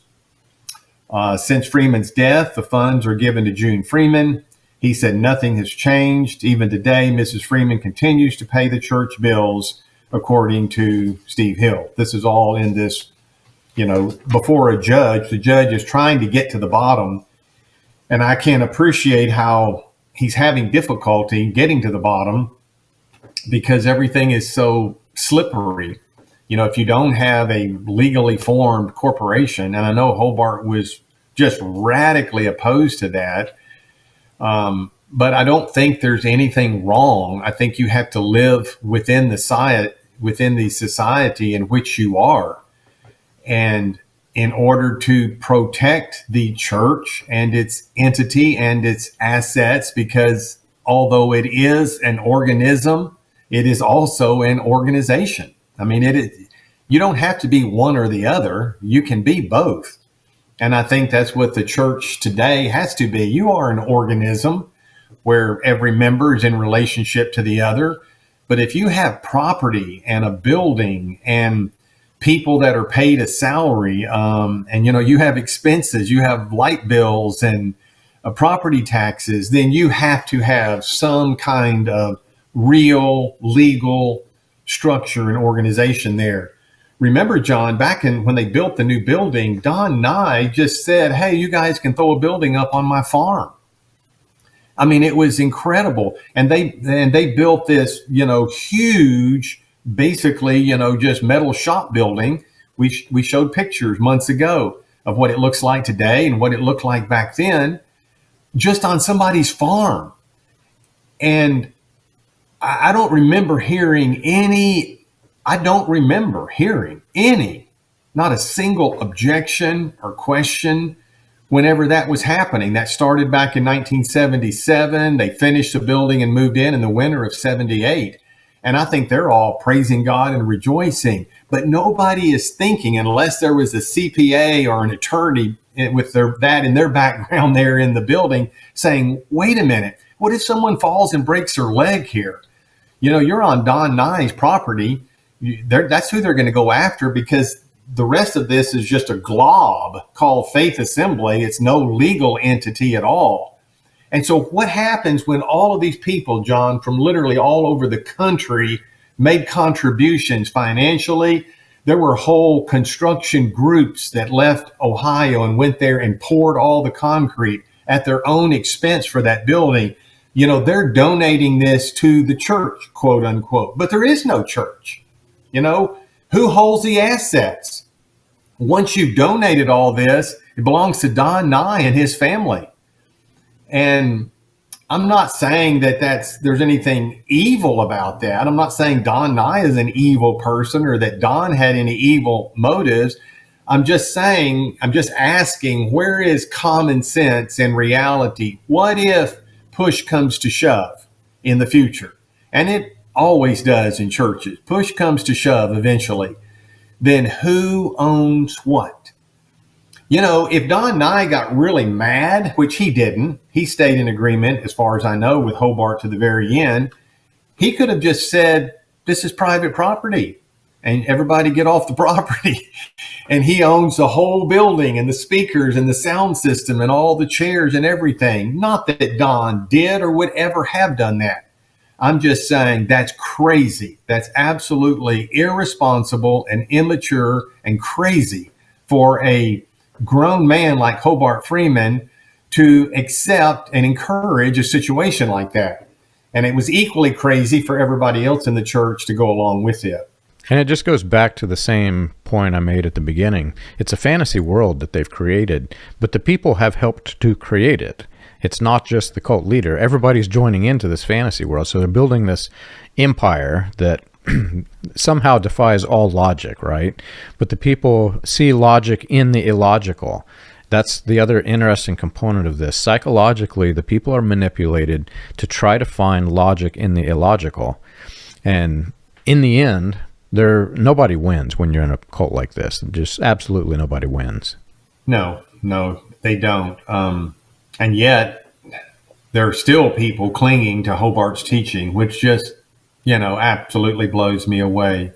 Since Freeman's death, the funds are given to June Freeman. He said nothing has changed. Even today, Mrs. Freeman continues to pay the church bills, according to Steve Hill. This is all in this, before a judge. The judge is trying to get to the bottom. And I can appreciate how he's having difficulty getting to the bottom because everything is so slippery. If you don't have a legally formed corporation, and I know Hobart was just radically opposed to that, but I don't think there's anything wrong. I think you have to live within the society in which you are. And in order to protect the church and its entity and its assets, because although it is an organism, it is also an organization. I mean, you don't have to be one or the other. You can be both. And I think that's what the church today has to be. You are an organism where every member is in relationship to the other. But if you have property and a building and people that are paid a salary, and you have expenses, you have light bills and property taxes, then you have to have some kind of real legal structure and organization there. remember, John, back in when they built the new building, Don Nye just said, "Hey, you guys can throw a building up on my farm." I mean, it was incredible. And they built this, huge, basically, just metal shop building. We showed pictures months ago of what it looks like today and what it looked like back then, just on somebody's farm. And I don't remember hearing any, not a single objection or question whenever that was happening. That started back in 1977. They finished the building and moved in the winter of 78. And I think they're all praising God and rejoicing. But nobody is thinking, unless there was a CPA or an attorney with that in their background there in the building, saying, wait a minute, what if someone falls and breaks their leg here? You're on Don Nye's property. That's who they're going to go after, because the rest of this is just a glob called Faith Assembly. It's no legal entity at all. And so what happens when all of these people, John, from literally all over the country made contributions financially? There were whole construction groups that left Ohio and went there and poured all the concrete at their own expense for that building. They're donating this to the church, quote unquote, but there is no church. Who holds the assets? Once you've donated all this, it belongs to Don Nye and his family. And I'm not saying that there's anything evil about that. I'm not saying Don Nye is an evil person or that Don had any evil motives. I'm just asking, where is common sense and reality? What if push comes to shove in the future? And it always does in churches. Push comes to shove eventually. Then who owns what? If Don Nye got really mad, which he didn't, he stayed in agreement, as far as I know, with Hobart to the very end. He could have just said, this is private property and everybody get off the property. And he owns the whole building and the speakers and the sound system and all the chairs and everything. Not that Don did or would ever have done that. I'm just saying that's crazy. That's absolutely irresponsible and immature and crazy for a grown man like Hobart Freeman to accept and encourage a situation like that. And it was equally crazy for everybody else in the church to go along with it. And it just goes back to the same point I made at the beginning. It's a fantasy world that they've created, but the people have helped to create it. It's not just the cult leader. Everybody's joining into this fantasy world. So they're building this empire that somehow defies all logic, right? But the people see logic in the illogical. That's the other interesting component of this. Psychologically, the people are manipulated to try to find logic in the illogical. And in the end, nobody wins when you're in a cult like this. Just absolutely nobody wins. No, they don't. And yet, there are still people clinging to Hobart's teaching, which just, absolutely blows me away.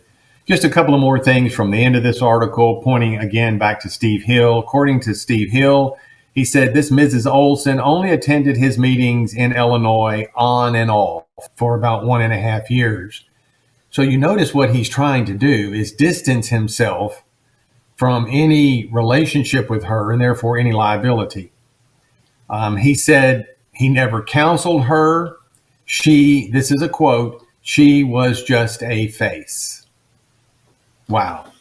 Just a couple of more things from the end of this article, pointing again back to Steve Hill. According to Steve Hill, he said this Mrs. Olson only attended his meetings in Illinois on and off for about 1.5 years. So you notice what he's trying to do is distance himself from any relationship with her and therefore any liability. He said he never counseled her. This is a quote, she was just a face. Wow.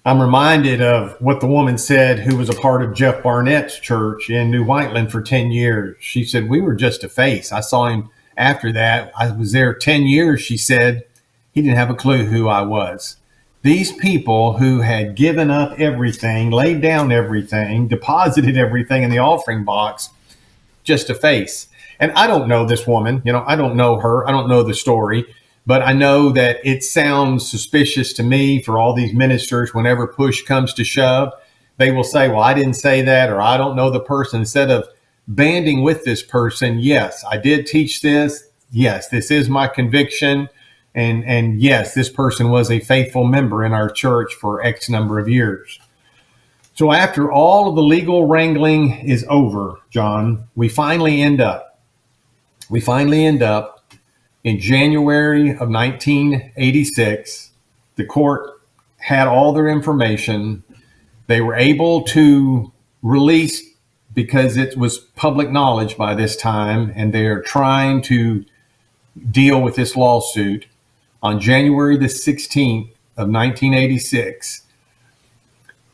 I'm reminded of what the woman said who was a part of Jeff Barnett's church in New Whiteland for 10 years. She said, we were just a face. I saw him after that. I was there 10 years, she said. He didn't have a clue who I was. These people who had given up everything, laid down everything, deposited everything in the offering box, just a face. And I don't know this woman, I don't know her. I don't know the story, but I know that it sounds suspicious to me for all these ministers. Whenever push comes to shove, they will say, well, I didn't say that, or I don't know the person, instead of banding with this person. Yes, I did teach this. Yes, this is my conviction. And yes, this person was a faithful member in our church for X number of years. So after all of the legal wrangling is over, John, we finally end up in January of 1986. The court had all their information. They were able to release, because it was public knowledge by this time, and they're trying to deal with this lawsuit. On January the 16th of 1986,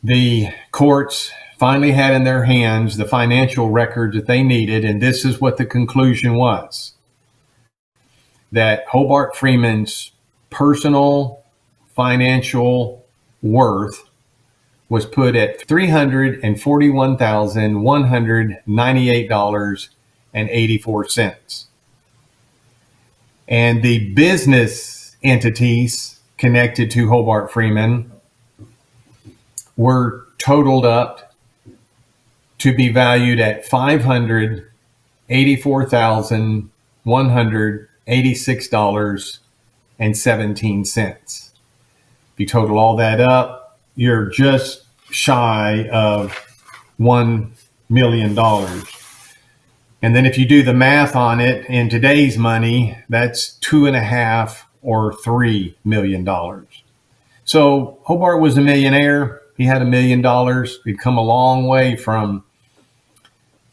the courts finally had in their hands the financial records that they needed, and this is what the conclusion was: that Hobart Freeman's personal financial worth was put at $341,198.84. And the business entities connected to Hobart Freeman were totaled up to be valued at $584,186.17. If you total all that up, you're just shy of $1 million. And then if you do the math on it in today's money, that's $2.5 or $3 million. So Hobart was a millionaire. He had $1 million. He'd come a long way from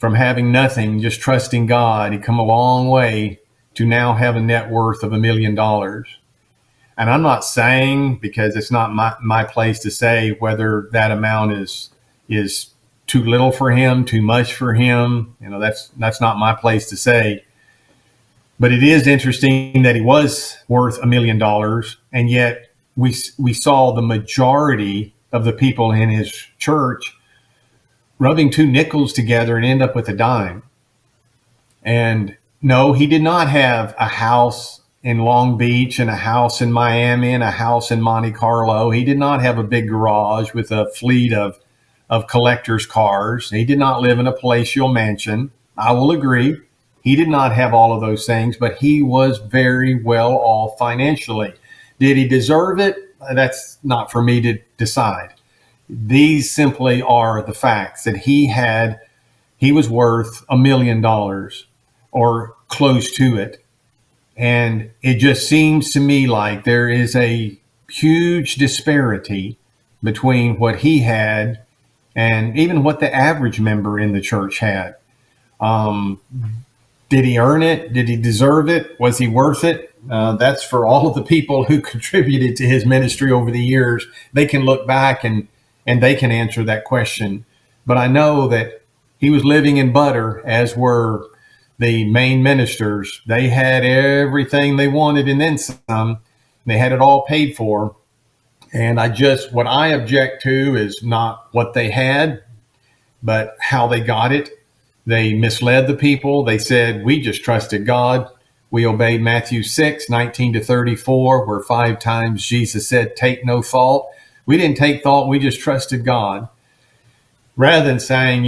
having nothing, just trusting God. He'd come a long way to now have a net worth of $1 million. And I'm not saying, because it's not my place to say whether that amount is too little for him, too much for him. That's not my place to say. But it is interesting that he was worth $1 million, and yet we saw the majority of the people in his church rubbing two nickels together and end up with a dime. And no, he did not have a house in Long Beach and a house in Miami and a house in Monte Carlo. He did not have a big garage with a fleet of collector's cars. He did not live in a palatial mansion. I will agree. He did not have all of those things, but he was very well off financially. Did he deserve it? That's not for me to decide. These simply are the facts that he was worth $1 million or close to it. And it just seems to me like there is a huge disparity between what he had and even what the average member in the church had. Did he earn it? Did he deserve it? Was he worth it? That's for all of the people who contributed to his ministry over the years. They can look back and they can answer that question. But I know that he was living in butter, as were the main ministers. They had everything they wanted and then some. They had it all paid for. And what I object to is not what they had, but how they got it. They misled the people. They said, we just trusted God. We obeyed Matthew 6:19-34, where 5 times Jesus said, take no thought. We didn't take thought. We just trusted God. Rather than saying,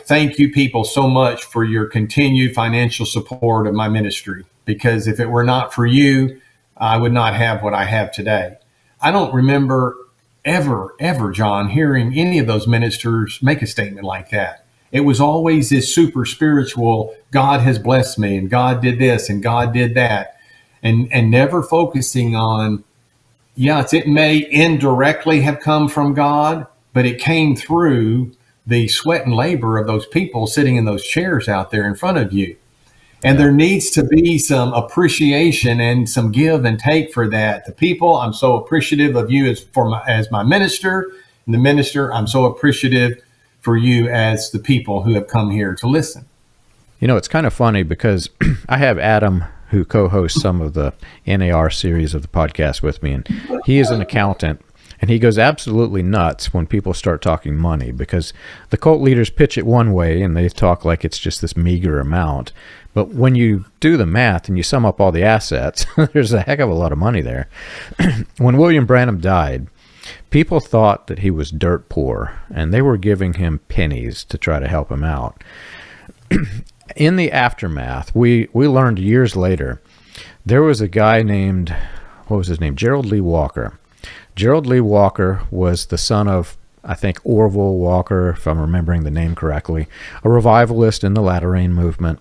thank you people so much for your continued financial support of my ministry, because if it were not for you, I would not have what I have today. I don't remember ever, John, hearing any of those ministers make a statement like that. It was always this super spiritual, God has blessed me and God did this and God did that, and never focusing on, yes, it may indirectly have come from God, but it came through the sweat and labor of those people sitting in those chairs out there in front of you. And there needs to be some appreciation and some give and take for that. The people, I'm so appreciative of you as my minister, and the minister, I'm so appreciative for you as the people who have come here to listen. It's kind of funny because I have Adam, who co-hosts some of the NAR series of the podcast with me, and he is an accountant. And he goes absolutely nuts when people start talking money, because the cult leaders pitch it one way and they talk like it's just this meager amount. But when you do the math and you sum up all the assets, there's a heck of a lot of money there. When William Branham died, people thought that he was dirt poor, and they were giving him pennies to try to help him out. In the aftermath, we learned years later, there was a guy named, what was his name? Gerald Lee Walker. Gerald Lee Walker was the son of, I think, Orville Walker, if I'm remembering the name correctly, a revivalist in the Latter Rain movement.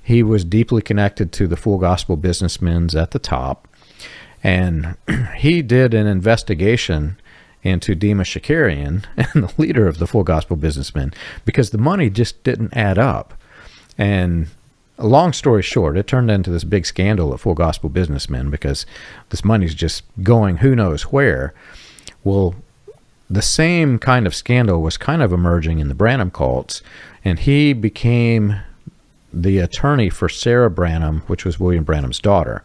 He was deeply connected to the Full Gospel businessmen at the top, and he did an investigation into Demas Shakarian and the leader of the Full Gospel Businessmen, because the money just didn't add up. And long story short, it turned into this big scandal at Full Gospel Businessmen because this money's just going who knows where. Well, the same kind of scandal was kind of emerging in the Branham cults, and he became the attorney for Sarah Branham, which was William Branham's daughter.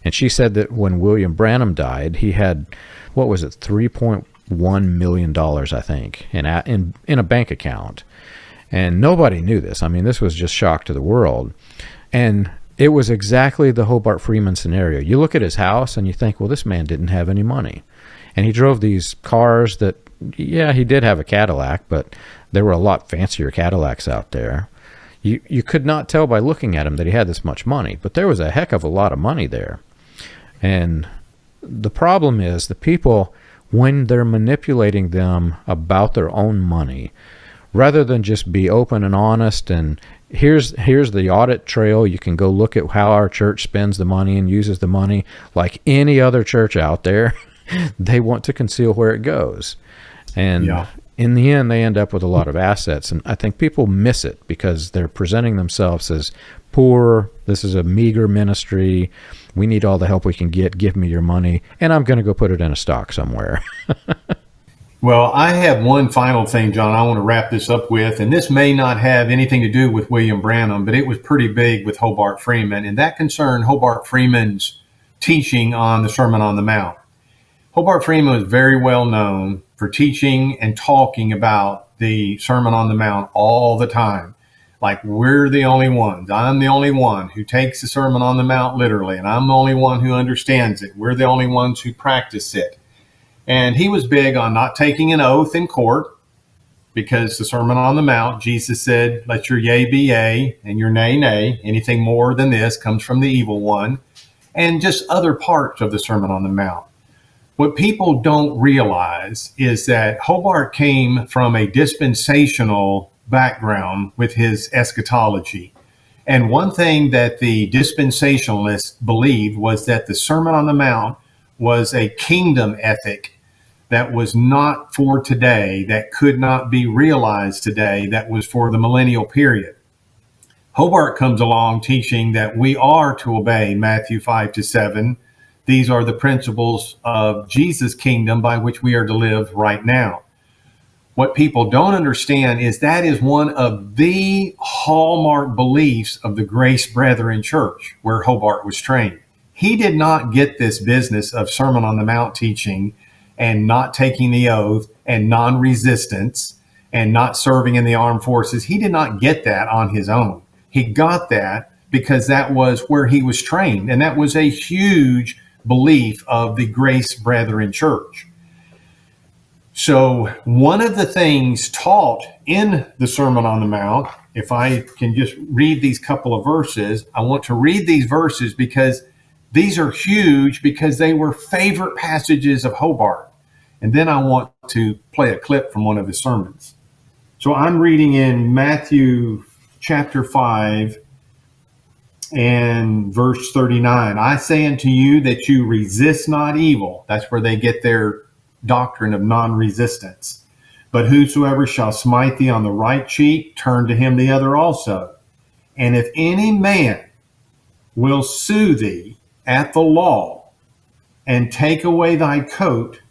And she said that when William Branham died, he had, what was it, $3.1 million, I think, in a bank account. And nobody knew this. I mean, this was just shock to the world. And it was exactly the Hobart Freeman scenario. You look at his house and you think, well, this man didn't have any money. And he drove these cars that, yeah, he did have a Cadillac, but there were a lot fancier Cadillacs out there. You could not tell by looking at him that he had this much money, but there was a heck of a lot of money there. And the problem is the people, when they're manipulating them about their own money, rather than just be open and honest and here's the audit trail, you can go look at how our church spends the money and uses the money like any other church out there, they want to conceal where it goes. And in the end, they end up with a lot of assets. And I think people miss it because they're presenting themselves as poor. This is a meager ministry. We need all the help we can get. Give me your money. And I'm going to go put it in a stock somewhere. Well, I have one final thing, John, I want to wrap this up with. And this may not have anything to do with William Branham, but it was pretty big with Hobart Freeman. And that concerned Hobart Freeman's teaching on the Sermon on the Mount. Hobart Freeman was very well known for teaching and talking about the Sermon on the Mount all the time. Like, we're the only ones. I'm the only one who takes the Sermon on the Mount literally, and I'm the only one who understands it. We're the only ones who practice it. And he was big on not taking an oath in court, because the Sermon on the Mount, Jesus said, let your yea be yea and your nay, nay. Anything more than this comes from the evil one. And just other parts of the Sermon on the Mount. What people don't realize is that Hobart came from a dispensational background with his eschatology. And one thing that the dispensationalists believed was that the Sermon on the Mount was a kingdom ethic that was not for today, that could not be realized today, that was for the millennial period. Hobart comes along teaching that we are to obey Matthew 5-7. These are the principles of Jesus' kingdom by which we are to live right now. What people don't understand is that is one of the hallmark beliefs of the Grace Brethren Church, where Hobart was trained. He did not get this business of Sermon on the Mount teaching and not taking the oath and non-resistance and not serving in the armed forces. He did not get that on his own. He got that because that was where he was trained, and that was a huge belief of the Grace Brethren Church. So one of the things taught in the Sermon on the Mount, if I can just read these couple of verses, I want to read these verses because these are huge, because they were favorite passages of Hobart. And then I want to play a clip from one of his sermons. So I'm reading in Matthew chapter 5, and verse 39, I say unto you that you resist not evil. That's where they get their doctrine of non-resistance. But whosoever shall smite thee on the right cheek, turn to him the other also. And if any man will sue thee at the law and take away thy coat,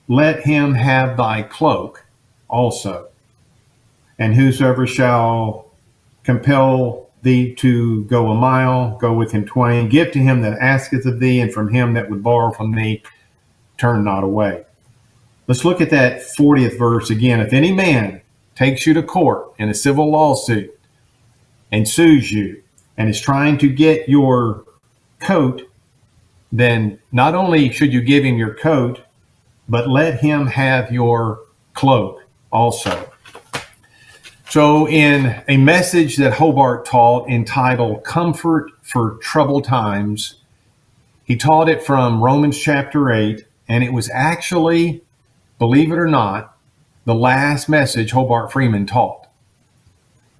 let him have thy cloak also. And whosoever shall compel thee to go a mile, go with him 20. Give to him that asketh of thee, and from him that would borrow from thee, turn not away. Let's look at that 40th verse again. If any man takes you to court in a civil lawsuit and sues you and is trying to get your coat, then not only should you give him your coat, but let him have your cloak also. So in a message that Hobart taught entitled Comfort for Troubled Times, he taught it from Romans chapter 8, and it was actually, believe it or not, the last message Hobart Freeman taught.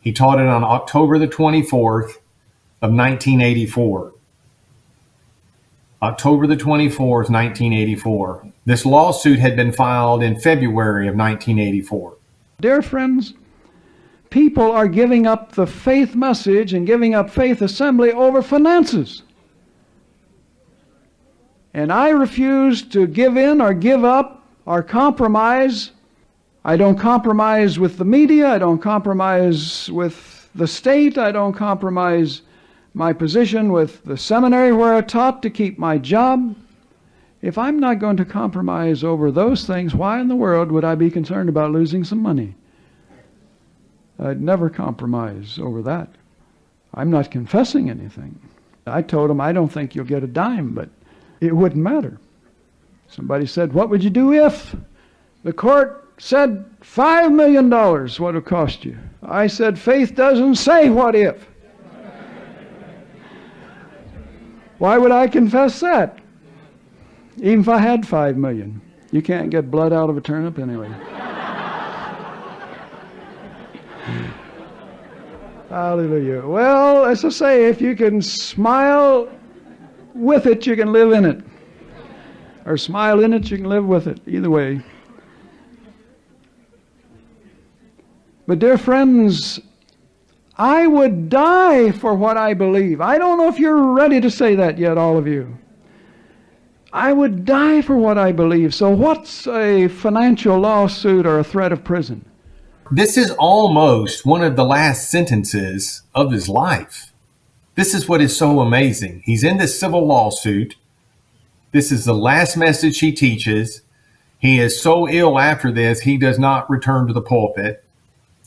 He taught it on October the 24th of 1984. October the 24th, 1984. This lawsuit had been filed in February of 1984. Dear friends, people are giving up the faith message and giving up faith assembly over finances. And I refuse to give in or give up or compromise. I don't compromise with the media. I don't compromise with the state. I don't compromise my position with the seminary where I taught to keep my job. If I'm not going to compromise over those things, why in the world would I be concerned about losing some money? I'd never compromise over that. I'm not confessing anything. I told him, I don't think you'll get a dime, but it wouldn't matter. Somebody said, what would you do if the court said $5 million, what it cost you? I said, faith doesn't say what if. Why would I confess that? Even if I had $5 million. You can't get blood out of a turnip anyway. Hallelujah. Well, as I say, if you can smile with it, you can live in it. Or smile in it, you can live with it. Either way. But dear friends, I would die for what I believe. I don't know if you're ready to say that yet, all of you. I would die for what I believe. So what's a financial lawsuit or a threat of prison? This is almost one of the last sentences of his life. This is what is so amazing. He's in this civil lawsuit. This is the last message he teaches. He is so ill after this, he does not return to the pulpit.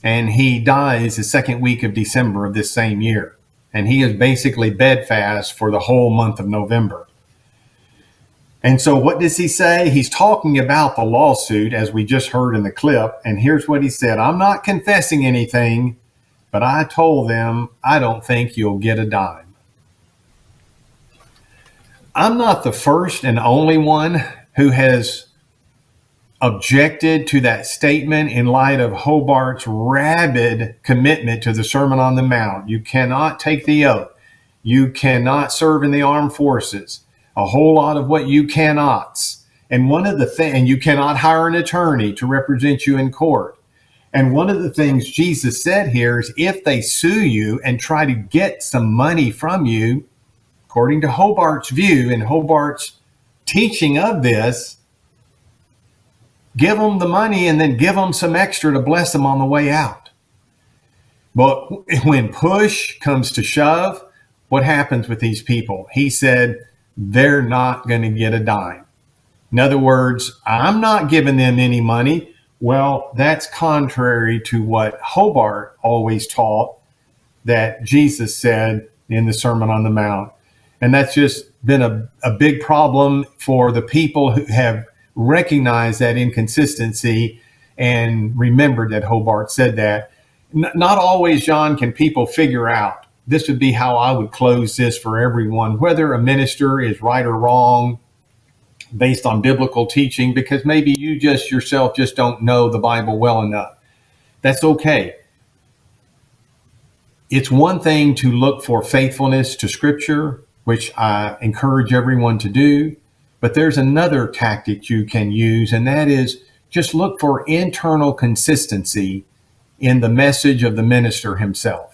And he dies the second week of December of this same year. And he is basically bedfast for the whole month of November. And so what does he say? He's talking about the lawsuit, as we just heard in the clip. And here's what he said. I'm not confessing anything, but I told them, I don't think you'll get a dime. I'm not the first and only one who has objected to that statement in light of Hobart's rabid commitment to the Sermon on the Mount. You cannot take the oath. You cannot serve in the armed forces. A whole lot of what you cannots. And one of the things, and you cannot hire an attorney to represent you in court. And one of the things Jesus said here is if they sue you and try to get some money from you, according to Hobart's view and Hobart's teaching of this, give them the money and then give them some extra to bless them on the way out. But when push comes to shove, what happens with these people? He said, they're not going to get a dime. In other words, I'm not giving them any money. Well, that's contrary to what Hobart always taught that Jesus said in the Sermon on the Mount. And that's just been a big problem for the people who have recognized that inconsistency and remembered that Hobart said that. Not always, John, can people figure out. This would be how I would close this for everyone, whether a minister is right or wrong based on biblical teaching, because maybe you just yourself just don't know the Bible well enough. That's okay. It's one thing to look for faithfulness to Scripture, which I encourage everyone to do. But there's another tactic you can use, and that is just look for internal consistency in the message of the minister himself.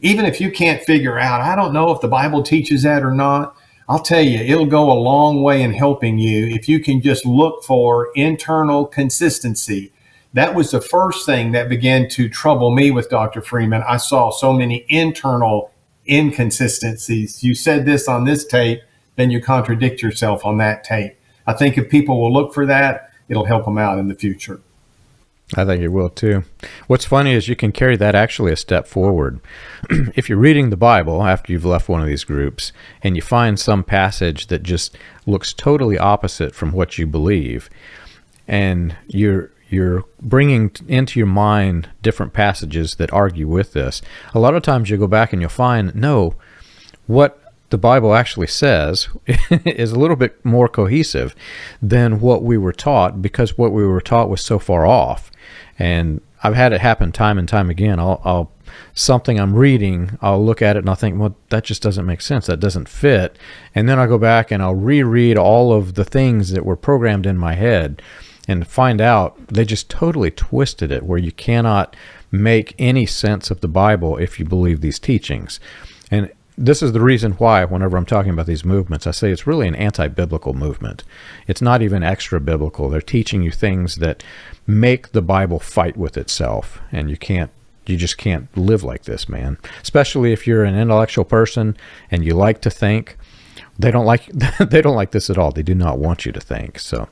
Even if you can't figure out, I don't know if the Bible teaches that or not, I'll tell you, it'll go a long way in helping you if you can just look for internal consistency. That was the first thing that began to trouble me with Dr. Freeman. I saw so many internal inconsistencies. You said this on this tape, then you contradict yourself on that tape. I think if people will look for that, it'll help them out in the future. I think it will too. What's funny is you can carry that actually a step forward. If you're reading the Bible after you've left one of these groups and you find some passage that just looks totally opposite from what you believe, and you're bringing into your mind different passages that argue with this, a lot of times you go back and you'll find, no, what the Bible actually says is a little bit more cohesive than what we were taught, because what we were taught was so far off. And I've had it happen time and time again. I'll something I'm reading, I'll look at it and I'll think, well, that just doesn't make sense. That doesn't fit. And then I'll go back and I'll reread all of the things that were programmed in my head and find out they just totally twisted it, where you cannot make any sense of the Bible if you believe these teachings. And this is the reason why whenever I'm talking about these movements, I say it's really an anti-biblical movement. It's not even extra biblical. They're teaching you things that make the Bible fight with itself, and you just can't live like this, man. Especially if you're an intellectual person and you like to think. They don't like this at all. They do not want you to think. So,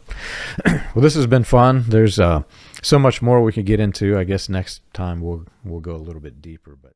well, this has been fun. There's so much more we could get into. I guess next time we'll go a little bit deeper, but